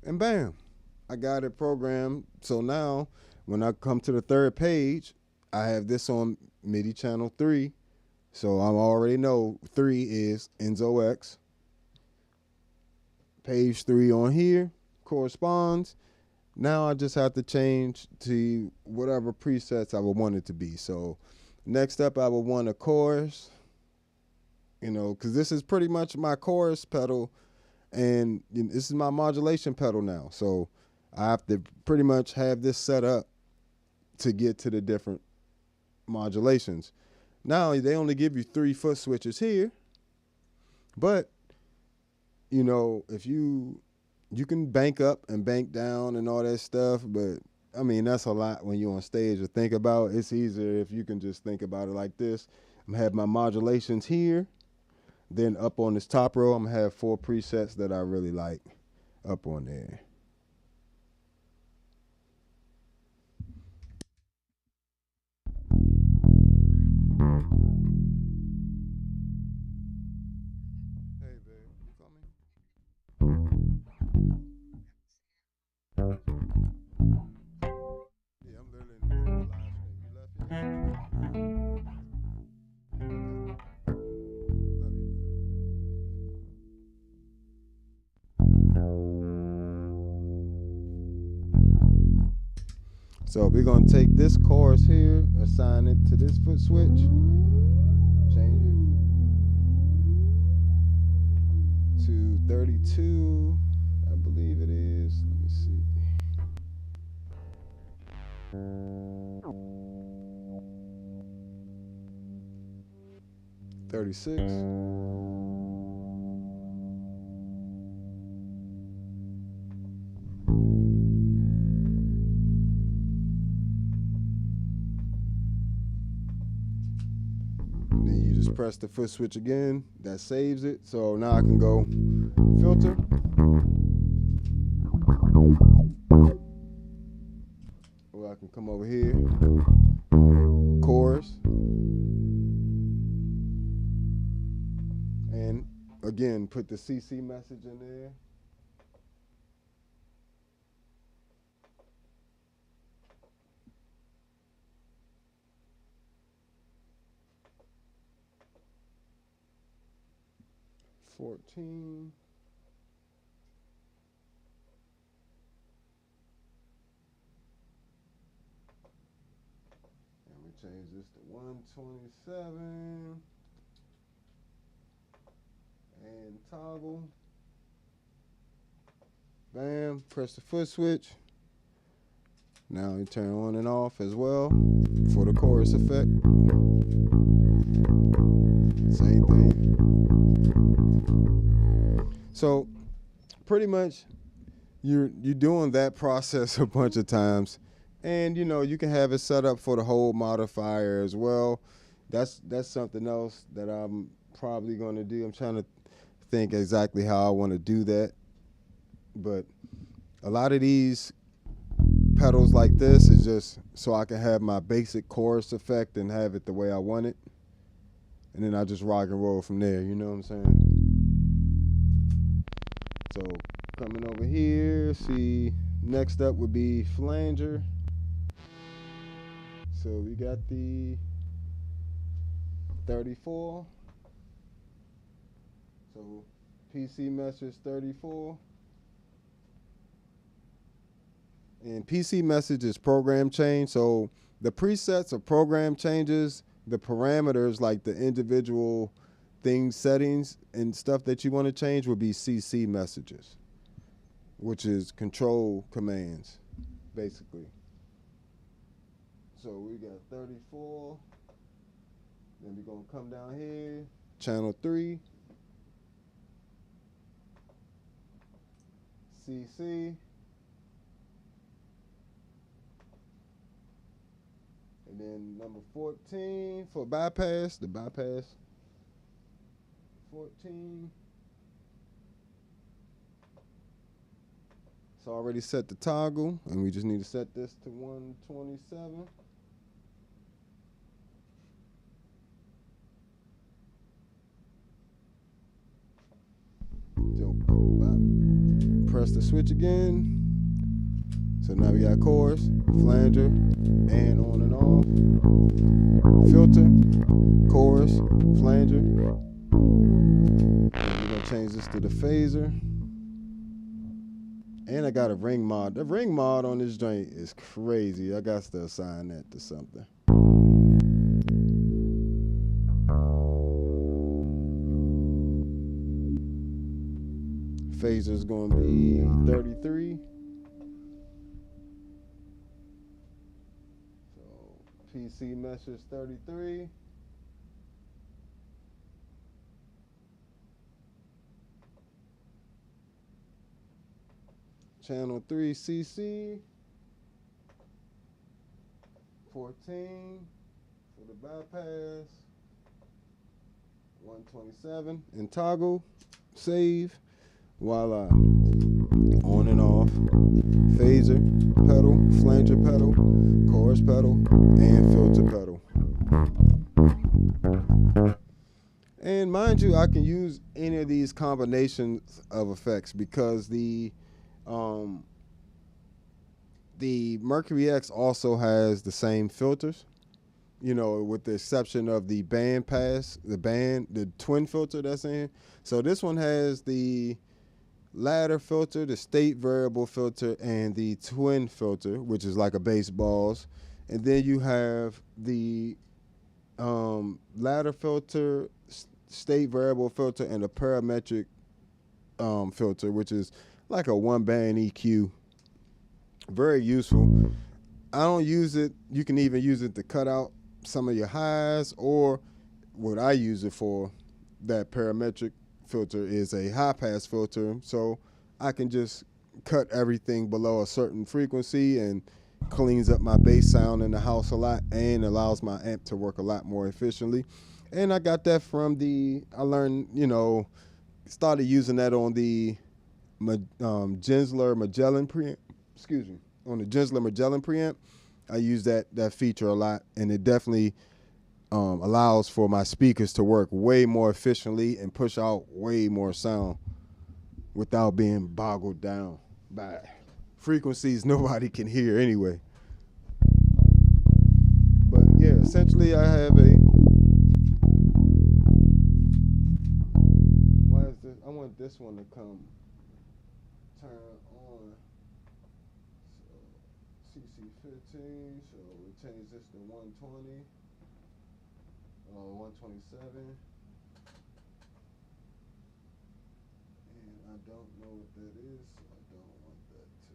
And bam, I got it programmed. So now when I come to the third page, I have this on MIDI channel 3. So I already know 3 is Enzo X. Page 3 on here corresponds. Now I just have to change to whatever presets I would want it to be. So next up, I would want a chorus, you know, because this is pretty much my chorus pedal, and this is my modulation pedal now. So I have to pretty much have this set up to get to the different modulations. Now they only give you 3 foot switches here, but you know, if you can bank up and bank down and all that stuff, but I mean, that's a lot when you're on stage to think about. It's easier if you can just think about it like this. I'm gonna have my modulations here. Then up on this top row, I'm gonna have 4 presets that I really like up on there. Hey, babe, you coming? Yeah, I'm literally in the middle of the live stream. You left yet? Okay. Love you, man. So we're gonna take this chorus here, assign it to this foot switch, change it to 32, I believe it is. Let me see. 36. And then you just press the foot switch again. That saves it. So now I can go filter. Or I can come over here, chorus. And again, put the CC message in there. $14. And we change this to 127. And toggle. Bam, press the foot switch. Now you turn on and off as well for the chorus effect. Same thing. So pretty much you're doing that process a bunch of times. And you know, you can have it set up for the whole modifier as well. That's something else that I'm probably going to do. I'm trying to think exactly how I want to do that. But a lot of these pedals like this is just so I can have my basic chorus effect and have it the way I want it. And then I just rock and roll from there, you know what I'm saying? So coming over here, see, next up would be flanger. So we got the 34. So PC message 34. And PC message is program change. So the presets are program changes. The parameters, like the individual things, settings, and stuff that you want to change will be CC messages, which is control commands, basically. So we got 34. Then we're going to come down here, channel 3, CC. And then number 14 for bypass, the bypass 14. It's already set the toggle, and we just need to set this to 127. Press the switch again. So now we got chorus, flanger, and on and off. Filter, chorus, flanger. And we're gonna change this to the phaser. And I got a ring mod. The ring mod on this joint is crazy. I got to assign that to something. Phaser's gonna be 33. PC message 33. Channel 3 CC. 14 for the bypass. 127 and toggle, save, voila. On and off, phaser pedal, flanger pedal, chorus pedal, and filter pedal. And mind you, I can use any of these combinations of effects because the Mercury X also has the same filters, you know, with the exception of the band pass, the twin filter that's in. So this one has the ladder filter, the state variable filter, and the twin filter, which is like a baseball's. And then you have the ladder filter, state variable filter, and a parametric filter, which is like a one-band EQ. Very useful. I don't use it. You can even use it to cut out some of your highs, or what I use it for, that parametric filter, is a high-pass filter, so I can just cut everything below a certain frequency and cleans up my bass sound in the house a lot and allows my amp to work a lot more efficiently. And I got that from I learned, you know, started using that on the Gensler Magellan preamp. Excuse me, on the Gensler Magellan preamp. I use that feature a lot, and it definitely allows for my speakers to work way more efficiently and push out way more sound without being boggled down by frequencies nobody can hear anyway. But yeah, essentially I have I want this one to turn on. So CC15, so we change this to 120, 127. And I don't know what that is, so I don't want that to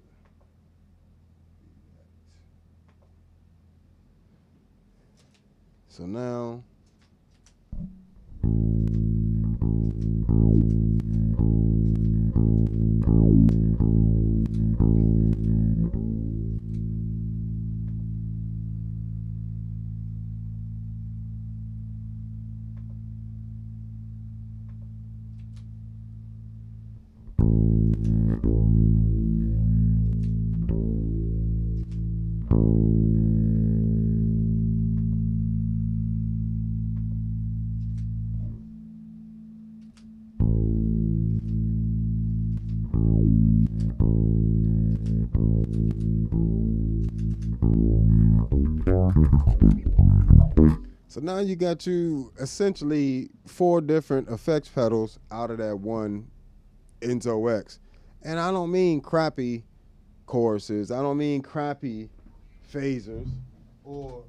be that. So now So now you got you essentially 4 different effects pedals out of that one Enzo X. And I don't mean crappy choruses. I don't mean crappy phasers. Or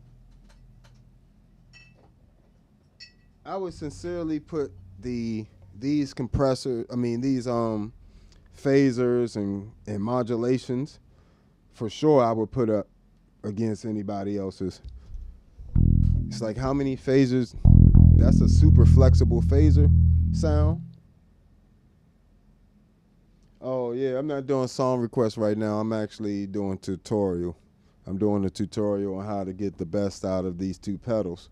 I would sincerely put these phasers and modulations, for sure I would put up against anybody else's. It's like, how many phasers? That's a super flexible phaser sound. Oh yeah, I'm not doing song requests right now. I'm actually doing tutorial. I'm doing a tutorial on how to get the best out of these 2 pedals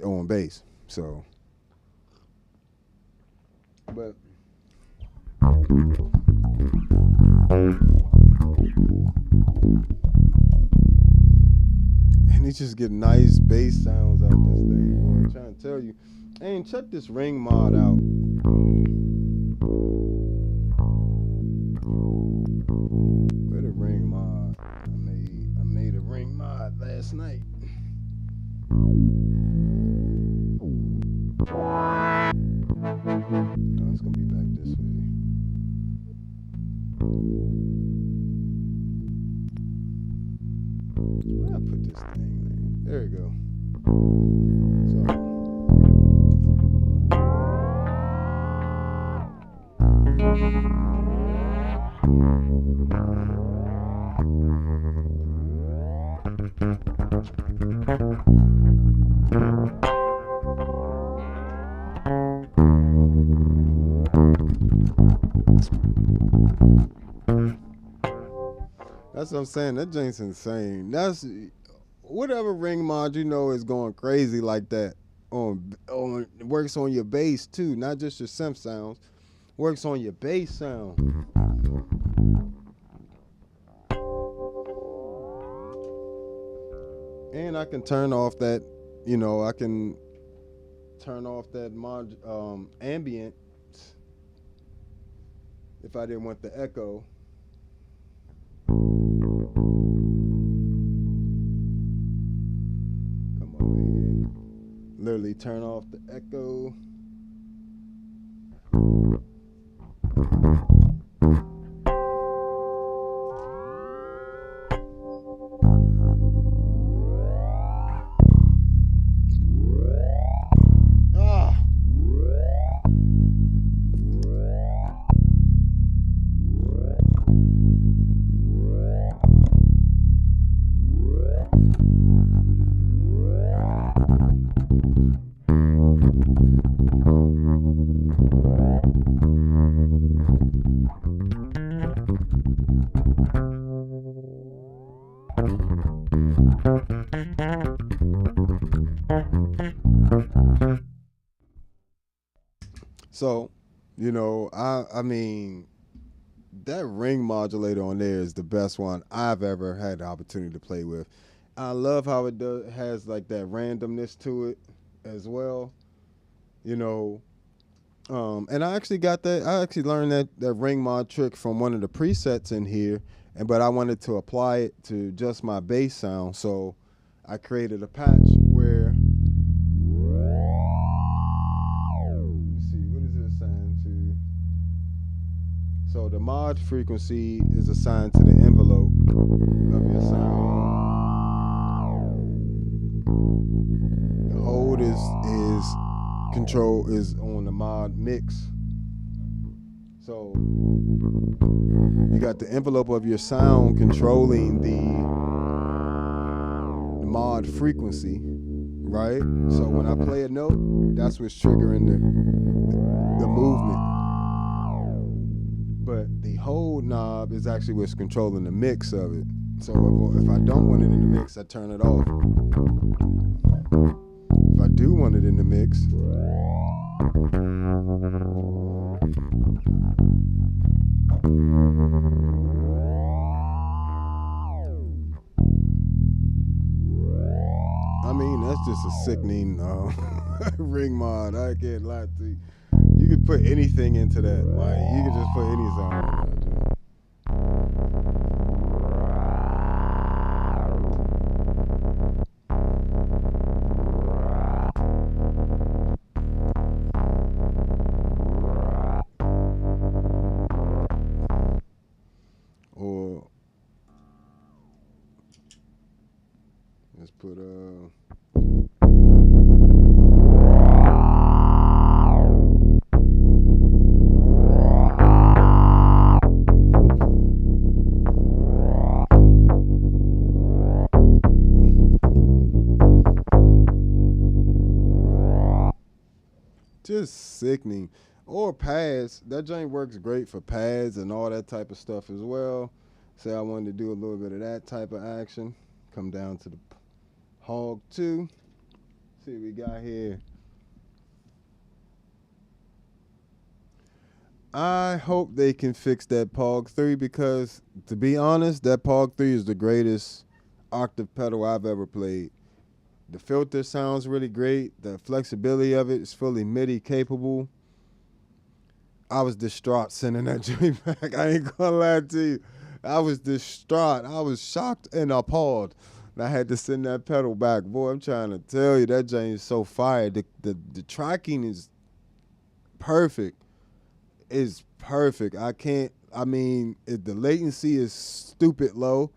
on bass. So, but and you just get nice bass sounds out this thing, boy. I'm trying to tell you. And check this ring mod out. Where the ring mod? I made a ring mod last night. Oh, it's gonna be back this way. Where I put this thing, man? There we go. That's what I'm saying. That joint's insane. That's whatever ring mod you know is going crazy like that on works on your bass too, not just your synth sounds. Works on your bass sound. And I can turn off that, I can turn off that ambient if I didn't want the echo. Come over here. Literally turn off the echo. So, I mean, that ring modulator on there is the best one I've ever had the opportunity to play with. I love how it has like that randomness to it as well. You know, and I actually got that. I actually learned that ring mod trick from one of the presets in here, but I wanted to apply it to just my bass sound, so I created a patch where. So the mod frequency is assigned to the envelope of your sound. The hold is on the mod mix. So you got the envelope of your sound controlling the mod frequency, right? So when I play a note, that's what's triggering the movement. But the hold knob is actually what's controlling the mix of it. So if I don't want it in the mix, I turn it off. If I do want it in the mix, I mean, that's just a sickening ring mod. I can't lie to you. You could put anything into that. Like, you could just put any sound in that. Or let's put just sickening. Or pads. That joint works great for pads and all that type of stuff as well. Say I wanted to do a little bit of that type of action. Come down to the Hog 2. See what we got here. I hope they can fix that Pog 3 because, to be honest, that Pog 3 is the greatest octave pedal I've ever played. The filter sounds really great. The flexibility of it is fully MIDI capable. I was distraught sending that joint back. I ain't gonna lie to you. I was distraught. I was shocked and appalled. And I had to send that pedal back. Boy, I'm trying to tell you, that joint is so fire. The tracking is perfect. It's perfect. The latency is stupid low.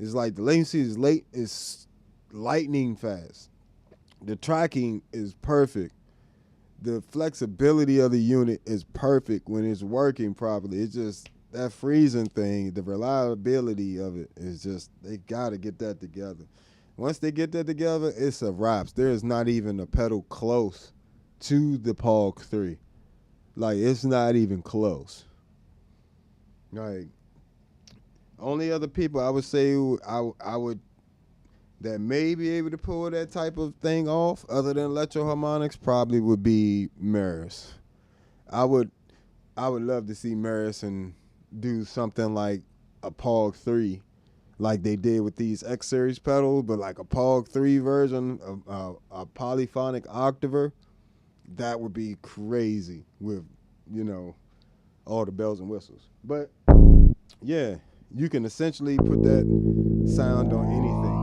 It's like the latency is lightning fast. The tracking is perfect. The flexibility of the unit is perfect when it's working properly. It's just that freezing thing, the reliability of it is just, they got to get that together. Once they get that together, it's a wraps. There is not even a pedal close to the Pog 3. Like, it's not even close. Like, only other people I would say that may be able to pull that type of thing off, other than electro harmonics, probably would be Meris. I would love to see Meris and do something like a Pog 3, like they did with these X series pedals, but like a Pog 3 version of a polyphonic octaver. That would be crazy with, all the bells and whistles. But yeah, you can essentially put that sound on anything.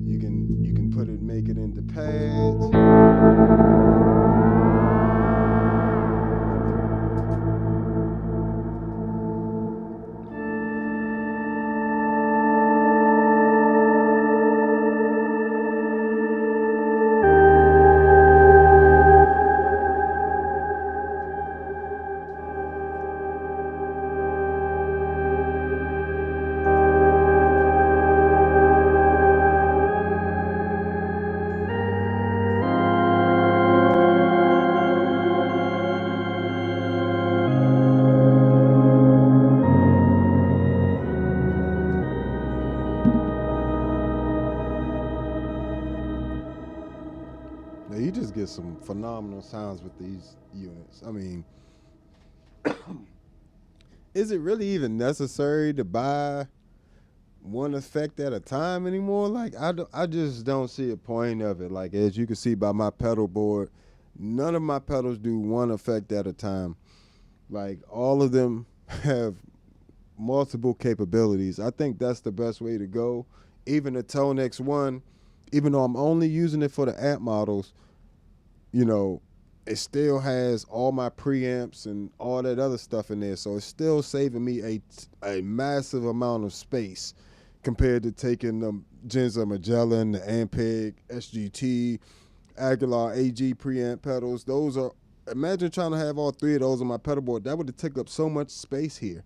You can make it into pads. Now you just get some phenomenal sounds with these units. I mean, is it really even necessary to buy one effect at a time anymore? Like, I just don't see a point of it. Like, as you can see by my pedal board, none of my pedals do one effect at a time. Like, all of them have multiple capabilities. I think that's the best way to go. Even the ToneX one, even though I'm only using it for the amp models, it still has all my preamps and all that other stuff in there. So it's still saving me a massive amount of space compared to taking the Genza Magellan, the Ampeg, SGT, Aguilar AG preamp pedals. Those are, imagine trying to have all three of those on my pedal board. That would have taken up so much space here.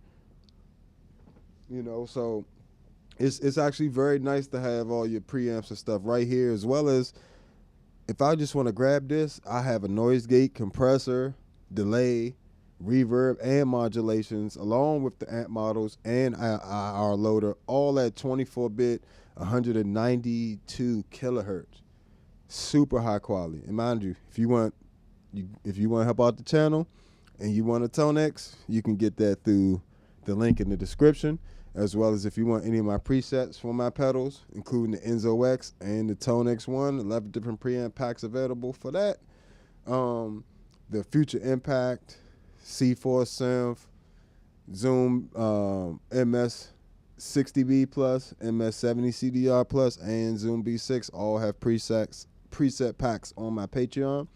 So it's actually very nice to have all your preamps and stuff right here, as well as if I just want to grab this, I have a noise gate, compressor, delay, reverb, and modulations, along with the amp models and our loader, all at 24-bit, 192 kilohertz. Super high quality. And mind you, if you want to help out the channel and you want a ToneX, you can get that through the link in the description, as well as if you want any of my presets for my pedals, including the Enzo X and the ToneX one, 11 different preamp packs available for that. The Future Impact, C4 Synth, Zoom MS-60B plus, MS-70 CDR plus, and Zoom B6 all have preset packs on my Patreon.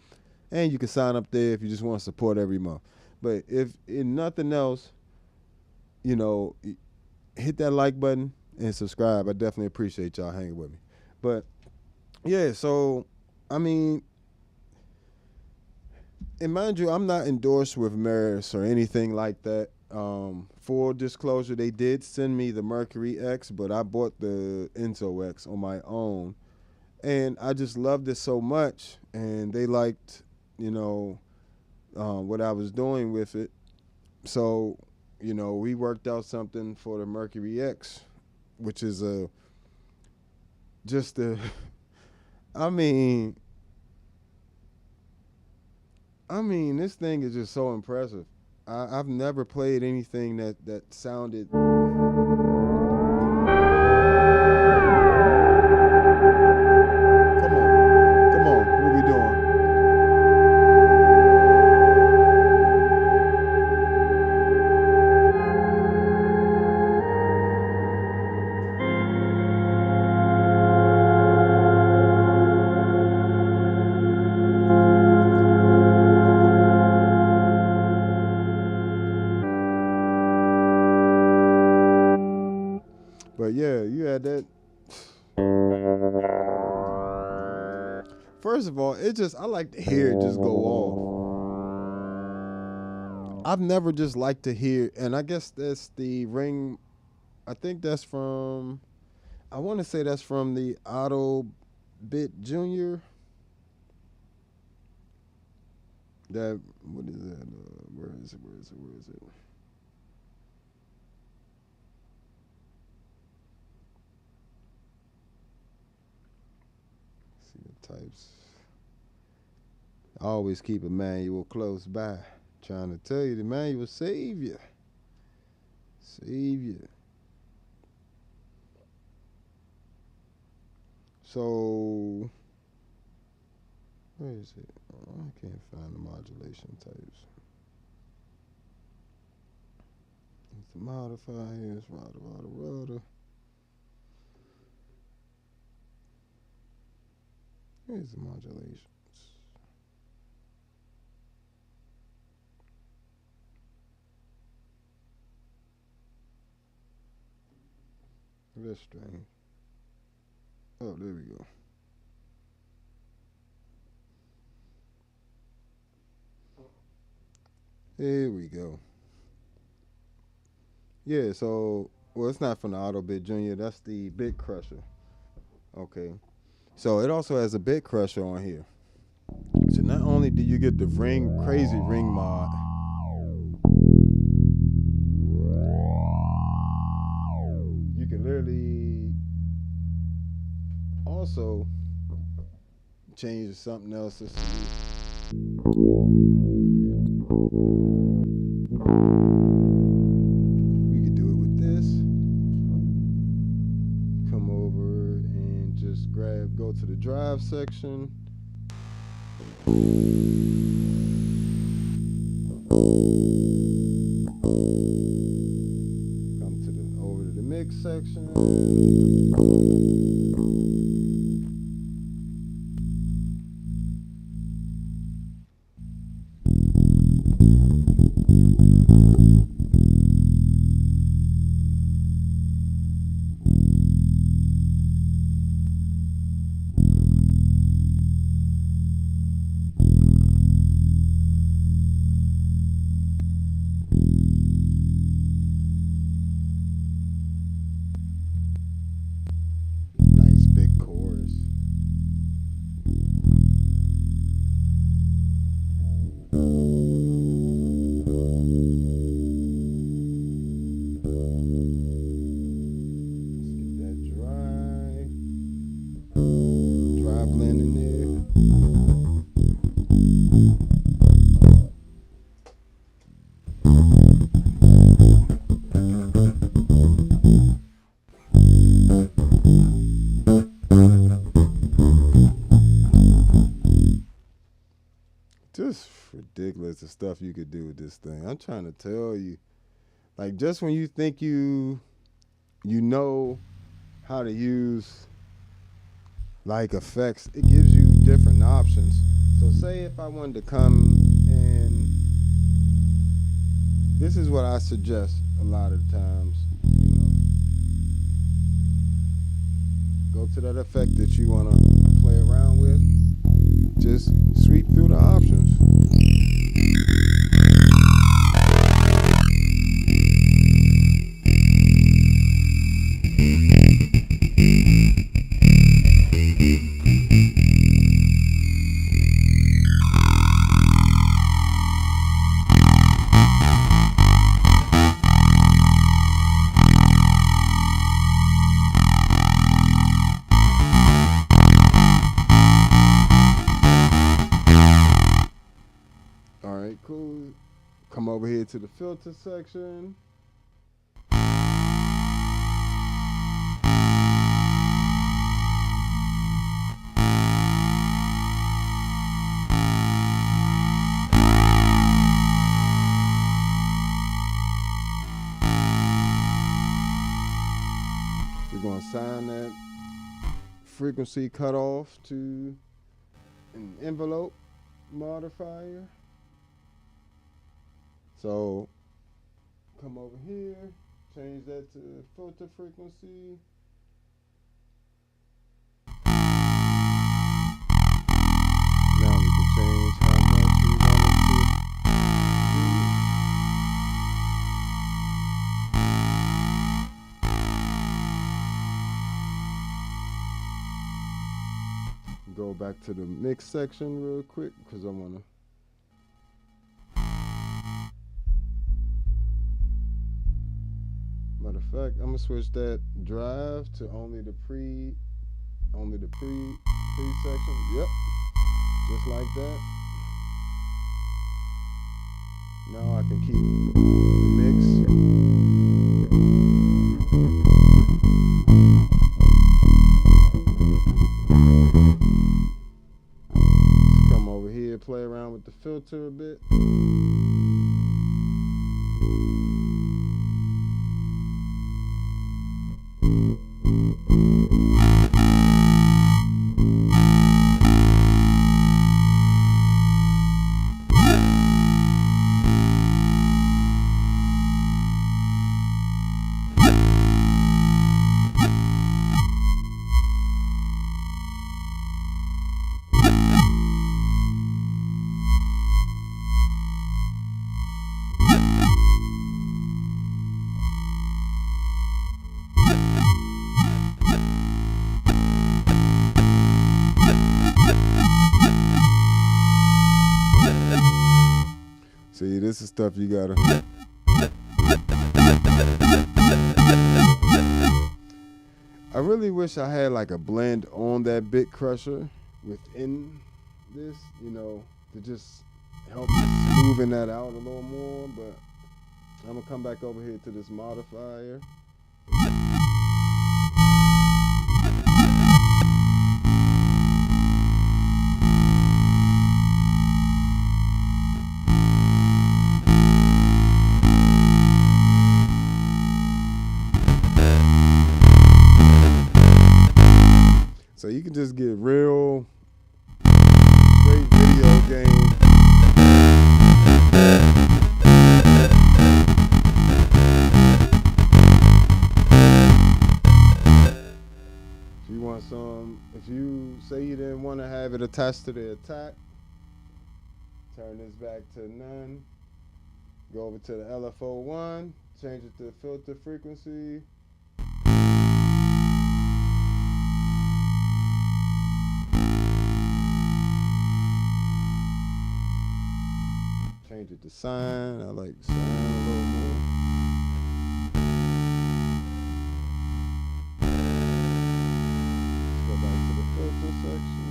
And you can sign up there if you just want to support every month. But if in nothing else, hit that like button and subscribe. I definitely appreciate y'all hanging with me. But yeah, so I mean, and mind you, I'm not endorsed with Meris or anything like that. Full disclosure, they did send me the Mercury X, but I bought the Enzo X on my own, and I just loved it so much, and they liked, what I was doing with it. So we worked out something for the Mercury X, which is I mean, this thing is just so impressive. I've never played anything that sounded. Come on, what we doing? But yeah, you had that. First of all, I like to hear it just go off. I've never just liked to hear, and I guess that's the ring. I think that's from, I want to say that's from the Auto Bit Junior. That, what is that? Where is it? types. Always keep a manual close by. Trying to tell you, the manual save you. Save you. So, where is it? Oh, I can't find the modulation types. It's the modifier. It's rudder. Here's the modulations. That's strange. Oh, there we go. There we go. Yeah, so, well, it's not from the Auto Bit Junior. That's the Bit Crusher. Okay. So it also has a Bit Crusher on here. So not only do you get the crazy ring mod, you can literally also change to something else. We could do it with this. Come over and just go to the drive section. Come over to the mix section. Nice big chorus. Just ridiculous the stuff you could do with this thing. I'm trying to tell you, like, just when you think you know how to use like effects, it gives you different options. So say if I wanted to come and this is what I suggest a lot of times. Go to that effect that you want to play around with. Just sweep through the options. Cool. Come over here to the filter section. We're going to assign that frequency cutoff to an envelope modifier. So come over here, change that to filter frequency. Now we can change how much we want it to do. Go back to the mix section real quick because I want to. Matter of fact, I'm gonna switch that drive to only the pre only the pre section. Yep, just like that. Now I can keep the mix. Let's come over here, play around with the filter a bit. See, this is stuff you gotta. I really wish I had like a blend on that bit crusher within this, you know, to just help me smoothing that out a little more, but I'm gonna come back over here to this modifier. So you can just get real great video game. If you want some, if you say you didn't want to have it attached to the attack, turn this back to none. Go over to the LFO1, change it to filter frequency. Change it to sign. I like sign a little more. Let's go back to the filter section.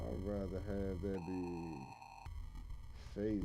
I'd rather have that be phase.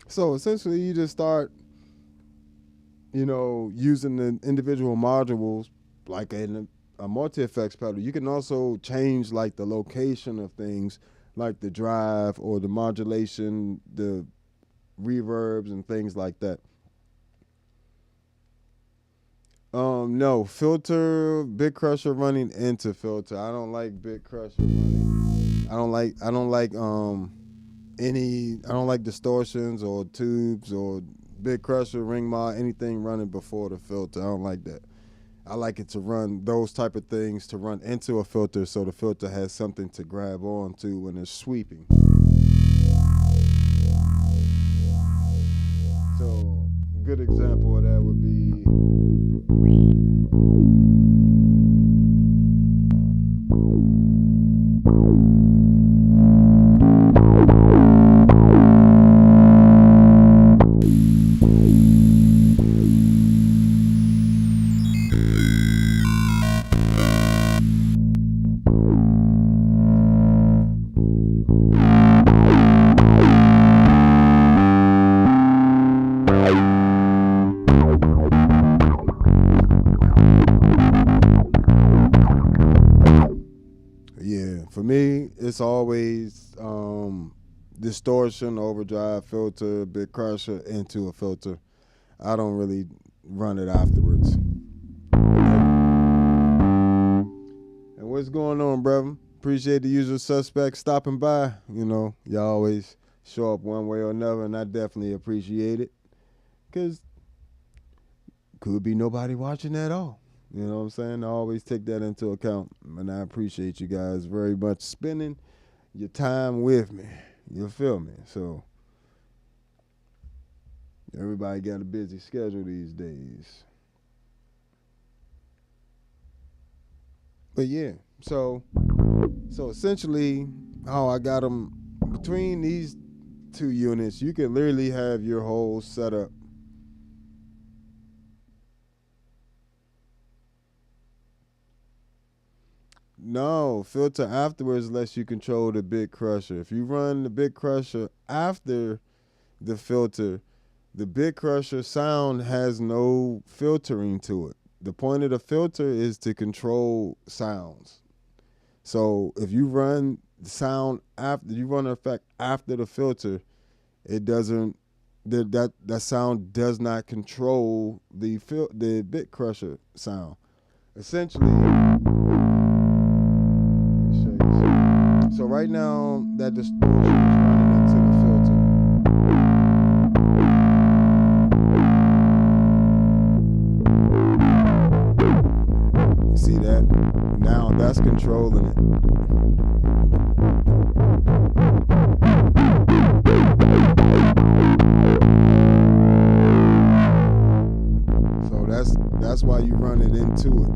So essentially you just start, you know, using the individual modules like a multi-effects pedal. You can also change like the location of things like the drive or the modulation, the reverbs and things like that. No, filter, bit crusher running into filter. I don't like bit crusher running. I don't like distortions or tubes or bit crusher, ring mod, anything running before the filter. I don't like that. I like it to run those type of things to run into a filter so the filter has something to grab onto when it's sweeping. So a good example of that would be me, it's always distortion, overdrive, filter, bit crusher into a filter. I don't really run it afterwards. And what's going on, brother? Appreciate the usual suspects stopping by. You know, y'all always show up one way or another, and I definitely appreciate it. Because could be nobody watching at all. You know what I'm saying? I always take that into account, and I appreciate you guys very much spending your time with me. You feel me? So everybody got a busy schedule these days. But yeah, so essentially how I got them between these two units, you can literally have your whole setup No, filter afterwards lets you control the bit crusher. If you run the bit crusher after the filter, the bit crusher sound has no filtering to it. The point of the filter is to control sounds. So if you run the sound after you run an effect after the filter, it doesn't that sound does not control the bit crusher sound. Essentially, so right now, that distortion is running into the filter. You see that? Now that's controlling it. So that's why you run it into it.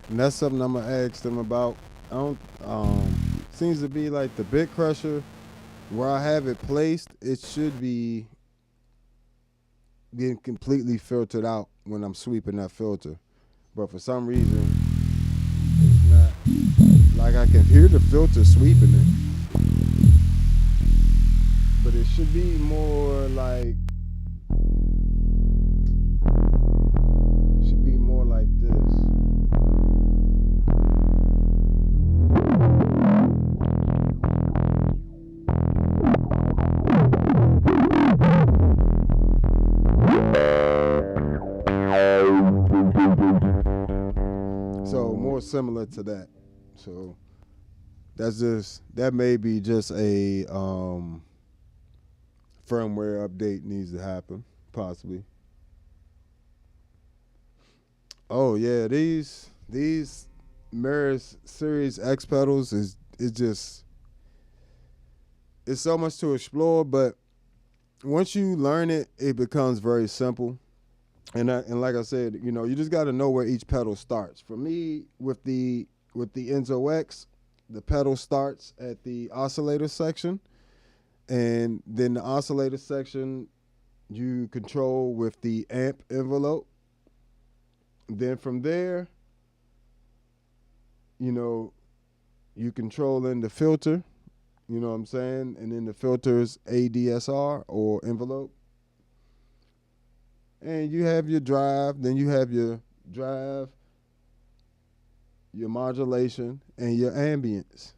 And that's something I'm gonna ask them about. I don't. Seems to be like the bit crusher, where I have it placed, it should be getting completely filtered out when I'm sweeping that filter. But for some reason, it's not. Like I can hear the filter sweeping it, but it should be more like. Should be more like this. So more similar to that. So that may be just a firmware update needs to happen, possibly. Oh yeah, these Meris Series X pedals it's so much to explore, but once you learn it, it becomes very simple. And like I said, you know, you just got to know where each pedal starts. For me, with the Enzo X, the pedal starts at the oscillator section, and then the oscillator section you control with the amp envelope. Then from there, you know, you control in the filter, you know what I'm saying? And then the filter's ADSR or envelope. And you have your drive, then you have your drive, your modulation, and your ambience.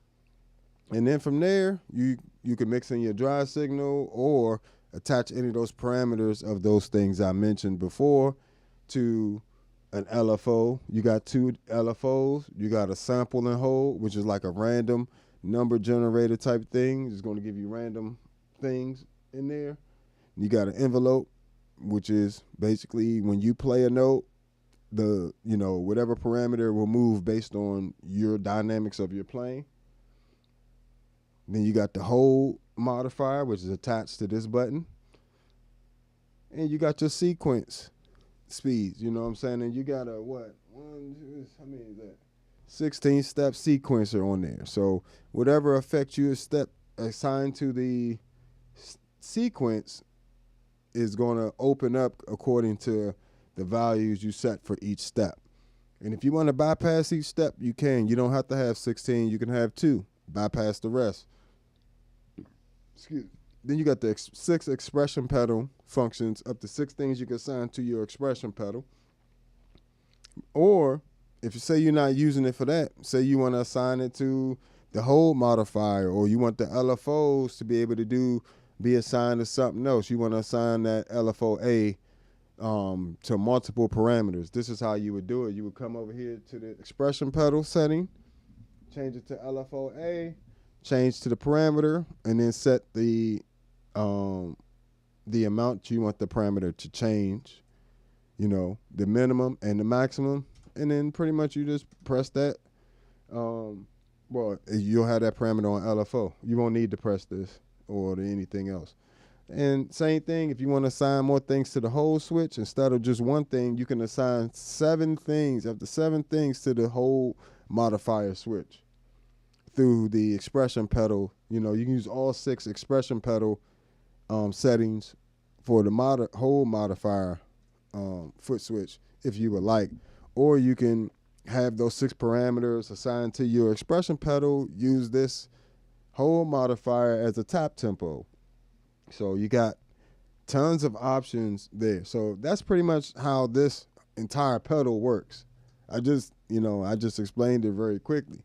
And then from there, you can mix in your drive signal or attach any of those parameters of those things I mentioned before to an LFO. You got two LFOs. You got a sample and hold, which is like a random number generator type thing. It's going to give you random things in there. You got an envelope, which is basically when you play a note, the whatever parameter will move based on your dynamics of your playing. Then you got the hold modifier, which is attached to this button. And you got your sequence speeds, you know what I'm saying? And you got a how many is that? 16-step sequencer on there. So whatever effect you assign to the sequence is going to open up according to the values you set for each step. And if you want to bypass each step, you can. You don't have to have 16. You can have 2. Bypass the rest. Excuse me. Then you got the 6 expression pedal functions, up to 6 things you can assign to your expression pedal. Or if you say you're not using it for that, say you want to assign it to the hold modifier, or you want the LFOs to be able to be assigned to something else. You want to assign that LFO-A to multiple parameters. This is how you would do it. You would come over here to the expression pedal setting, change it to LFO-A, change to the parameter, and then set the amount you want the parameter to change, the minimum and the maximum, and then pretty much you just press that. You'll have that parameter on LFO. You won't need to press this or anything else. And same thing, if you want to assign more things to the hold switch, instead of just one thing, you can assign 7 things, up to 7 things to the hold modifier switch through the expression pedal. You can use all 6 expression pedal settings for the hold modifier foot switch if you would like. Or you can have those 6 parameters assigned to your expression pedal, use this hold modifier as a tap tempo. So you got tons of options there. So that's pretty much how this entire pedal works. I just explained it very quickly.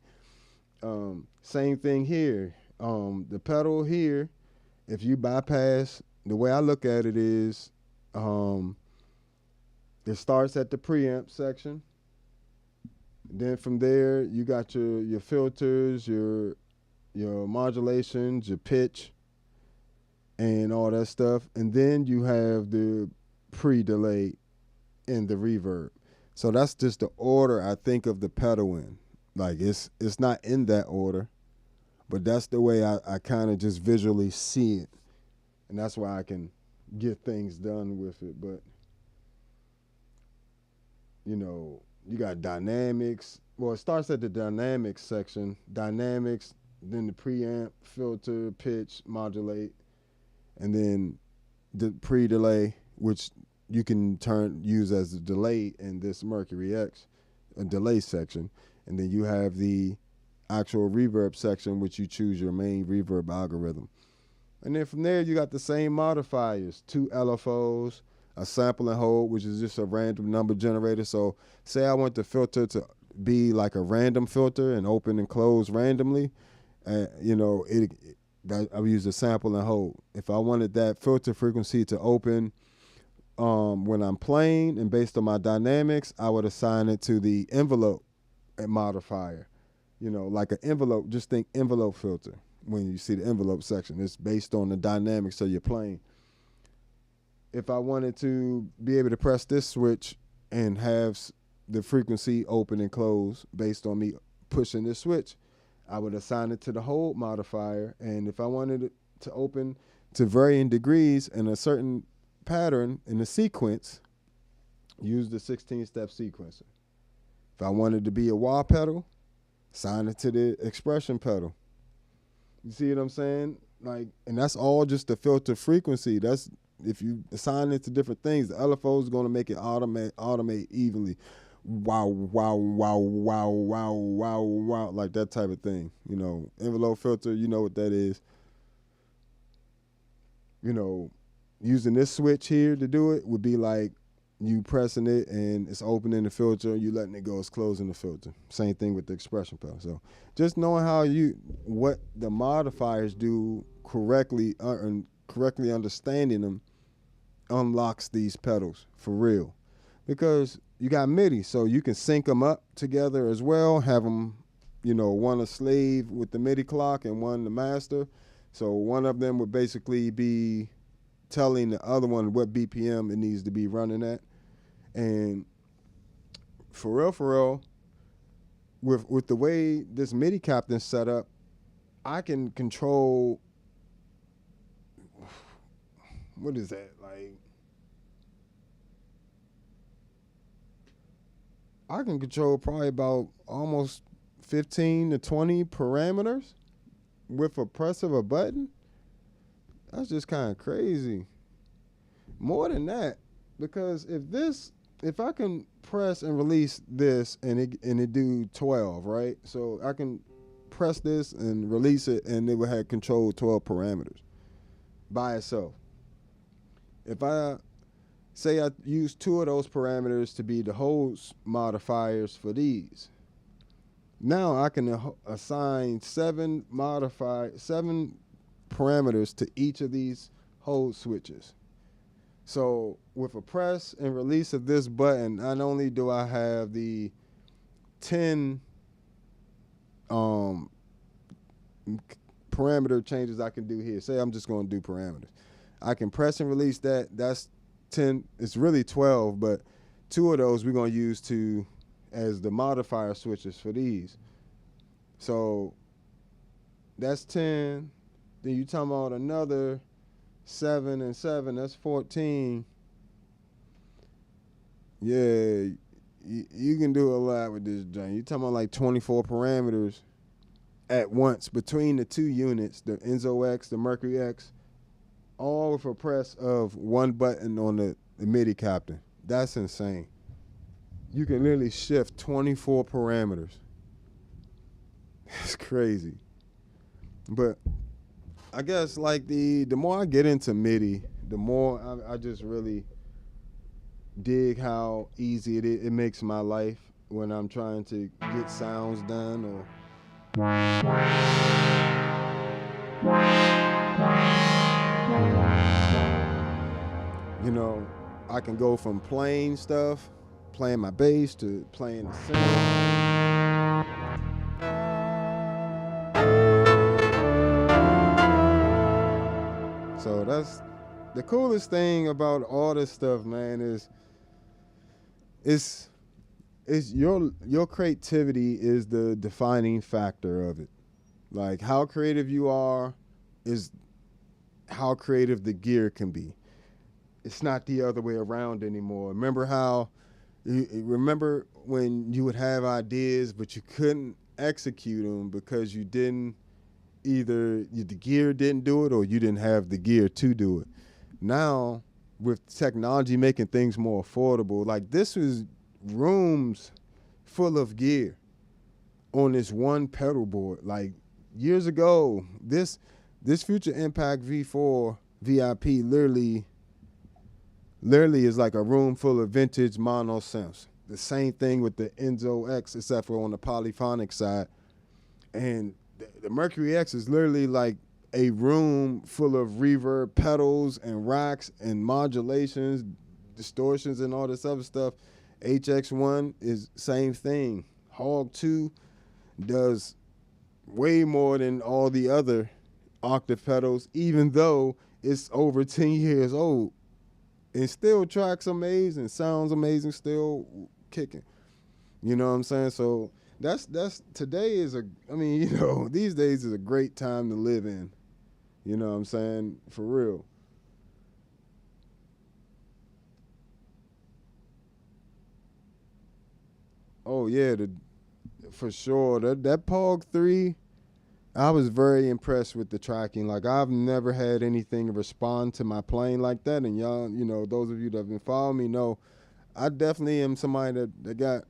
Same thing here. The pedal here, if you bypass, the way I look at it is, it starts at the preamp section. Then from there, you got your filters, your modulations, your pitch, and all that stuff. And then you have the pre-delay and the reverb. So that's just the order I think of the pedal in. Like it's not in that order, but that's the way I kind of just visually see it. And that's why I can get things done with it. But, you got dynamics. Well, it starts at the dynamics section. Dynamics, then the preamp, filter, pitch, modulate, and then the pre-delay, which you can use as a delay in this Mercury X, a delay section. And then you have the actual reverb section, which you choose your main reverb algorithm. And then from there, you got the same modifiers, 2 LFOs, a sample and hold, which is just a random number generator. So say I want the filter to be like a random filter and open and close randomly. I would use a sample and hold. If I wanted that filter frequency to open when I'm playing and based on my dynamics, I would assign it to the envelope modifier. Like an envelope, just think envelope filter. When you see the envelope section, it's based on the dynamics of your playing. If I wanted to be able to press this switch and have the frequency open and close based on me pushing this switch, I would assign it to the hold modifier. And if I wanted it to open to varying degrees in a certain pattern in the sequence, use the 16-step sequencer. If I wanted to be a wah pedal, assign it to the expression pedal. You see what I'm saying? And that's all just the filter frequency. That's if you assign it to different things, the LFO is going to make it automate evenly. Wow, wow, wow, wow, wow, wow, wow, like that type of thing. Envelope filter, you know what that is. Using this switch here to do it would be like you pressing it and it's opening the filter, you letting it go, it's closing the filter. Same thing with the expression pedal. So just knowing what the modifiers do correctly and correctly understanding them unlocks these pedals for real. Because you got MIDI, so you can sync them up together as well, have them one a slave with the MIDI clock and one the master. So one of them would basically be telling the other one what BPM it needs to be running at. And for real, with the way this MIDI captain's set up, I can control, what is that, like, I can control probably about almost 15 to 20 parameters with a press of a button. That's just kind of crazy. More than that, because if I can press and release this and it do 12, right? So I can press this and release it and it would have control 12 parameters by itself. If I say I use 2 of those parameters to be the host modifiers for these, now I can assign 7 parameters to each of these hold switches. So with a press and release of this button, not only do I have the 10 parameter changes I can do here. Say I'm just going to do parameters. I can press and release that. That's 10. It's really 12, but 2 of those we're going to use as the modifier switches for these. So that's 10. Then you talking about another 7 and 7. That's 14. Yeah, you can do a lot with this joint. You talking about like 24 parameters at once between the 2 units, the Enzo X, the Mercury X, all with a press of 1 button on the MIDI captain. That's insane. You can literally shift 24 parameters. It's crazy. But I guess like the more I get into MIDI, the more I just really dig how easy it makes my life when I'm trying to get sounds done or I can go from playing stuff, playing my bass, to playing the synth. So that's the coolest thing about all this stuff, man, is your creativity is the defining factor of it. Like how creative you are is how creative the gear can be. It's not the other way around anymore. Remember when you would have ideas but you couldn't execute them because you didn't, either the gear didn't do it or you didn't have the gear to do it. Now with technology making things more affordable, like this was rooms full of gear on this one pedal board. Like years ago, this Future Impact V4 VIP literally is like a room full of vintage mono synths. The same thing with the Enzo X, except for on the polyphonic side. And the Mercury X is literally like a room full of reverb pedals and racks and modulations, distortions and all this other stuff. HX1 is same thing. Hog 2 does way more than all the other octave pedals, even though it's over 10 years old. And still tracks amazing, sounds amazing, still kicking. You know what I'm saying? So that's today is these days is a great time to live in. You know what I'm saying? For real. Oh yeah, for sure. That Pog 3, I was very impressed with the tracking. Like I've never had anything respond to my playing like that. And y'all, those of you that have been following me know, I definitely am somebody that got,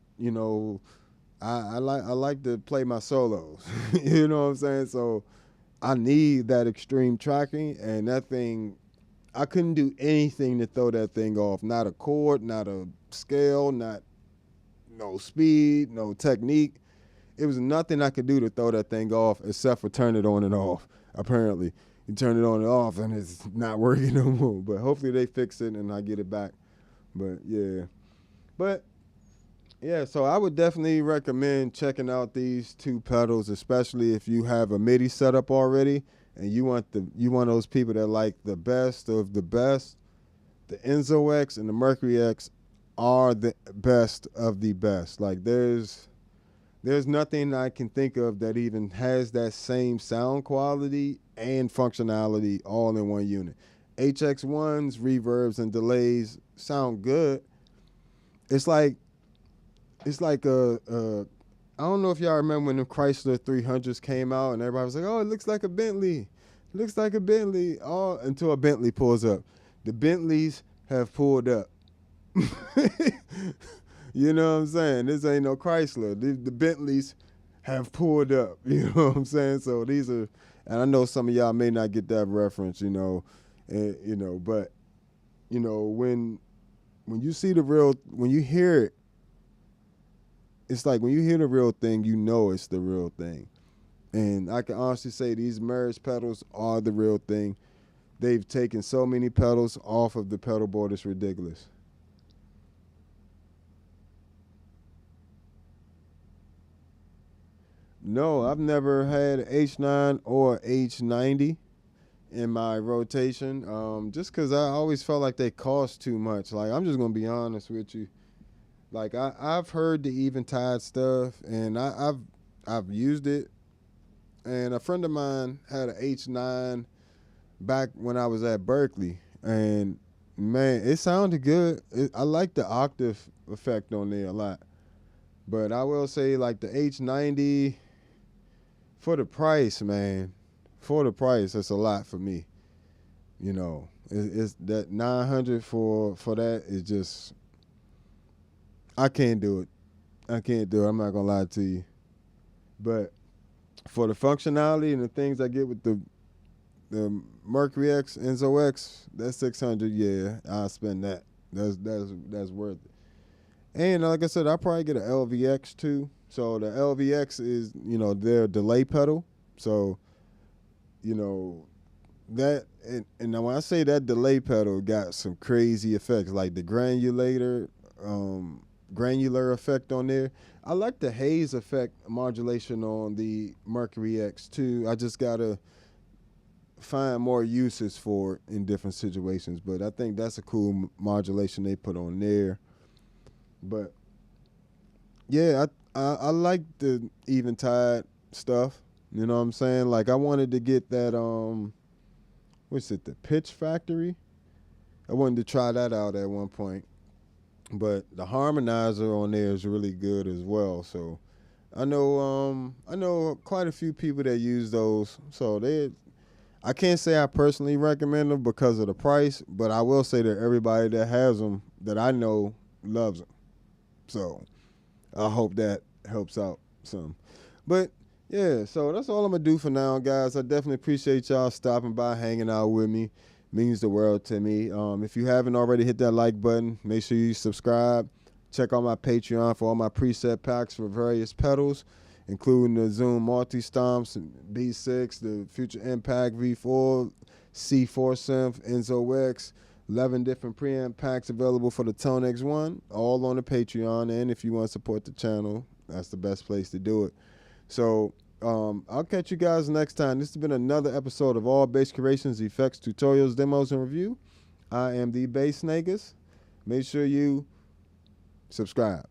I like to play my solos. You know what I'm saying? So I need that extreme tracking, and that thing, I couldn't do anything to throw that thing off. Not a chord, not a scale, no speed, no technique. It was nothing I could do to throw that thing off except for turn it on and off. Apparently, you turn it on and off and it's not working no more. But hopefully they fix it and I get it back. But yeah, but Yeah, so I would definitely recommend checking out these two pedals, especially if you have a MIDI setup already and you want those people that like the best of the best. The Enzo X and the Mercury X are the best of the best. Like there's nothing I can think of that even has that same sound quality and functionality all in one unit. HX1's reverbs and delays sound good. It's like I don't know if y'all remember when the Chrysler 300s came out and everybody was like, "Oh, it looks like a Bentley. It looks like a Bentley." Oh, until a Bentley pulls up. The Bentleys have pulled up. You know what I'm saying? This ain't no Chrysler. The Bentleys have pulled up. You know what I'm saying? So these are, and I know some of y'all may not get that reference, but when you see the real, when you hear it, it's like when you hear the real thing, you know it's the real thing. And I can honestly say these Meris pedals are the real thing. They've taken so many pedals off of the pedal board, it's ridiculous. No, I've never had H9 or H90 in my rotation, just because I always felt like they cost too much. Like, I'm just going to be honest with you. Like, I've heard the Eventide stuff, and I've used it. And a friend of mine had an H9 back when I was at Berkeley, and man, it sounded good. I like the octave effect on there a lot. But I will say, like, the H90, for the price, man, for the price, it's a lot for me. It's that 900 for that is just, I can't do it. I can't do it. I'm not gonna lie to you. But for the functionality and the things I get with the Mercury X, Enzo X, that's 600. Yeah, I'll spend that. That's worth it. And like I said, I'll probably get an LVX too. So the LVX is, their delay pedal. So, that, and now when I say that delay pedal got some crazy effects, like the granular effect on there. I like the haze effect modulation on the Mercury X too. I just gotta find more uses for it in different situations. But I think that's a cool modulation they put on there. But yeah, I like the Eventide stuff. You know what I'm saying? Like, I wanted to get that what's it, the Pitch Factory? I wanted to try that out at one point. But the harmonizer on there is really good as well. So I know quite a few people that use those. So I can't say I personally recommend them because of the price, but I will say that everybody that has them that I know loves them. So I hope that helps out some. But yeah, so that's all I'm gonna do for now, guys. I definitely appreciate y'all stopping by, hanging out with me. Means the world to me. If you haven't already, hit that like button. Make sure you subscribe. Check out my Patreon for all my preset packs for various pedals, including the Zoom Multi-Stomps, B6, the Future Impact V4, C4 Synth, Enzo X, 11 different preamp packs available for the ToneX one, all on the Patreon. And if you want to support the channel, that's the best place to do it. So I'll catch you guys next time. This has been another episode of All Bass Creations, Effects, Tutorials, Demos, and Review. I am the Bass Negus. Make sure you subscribe.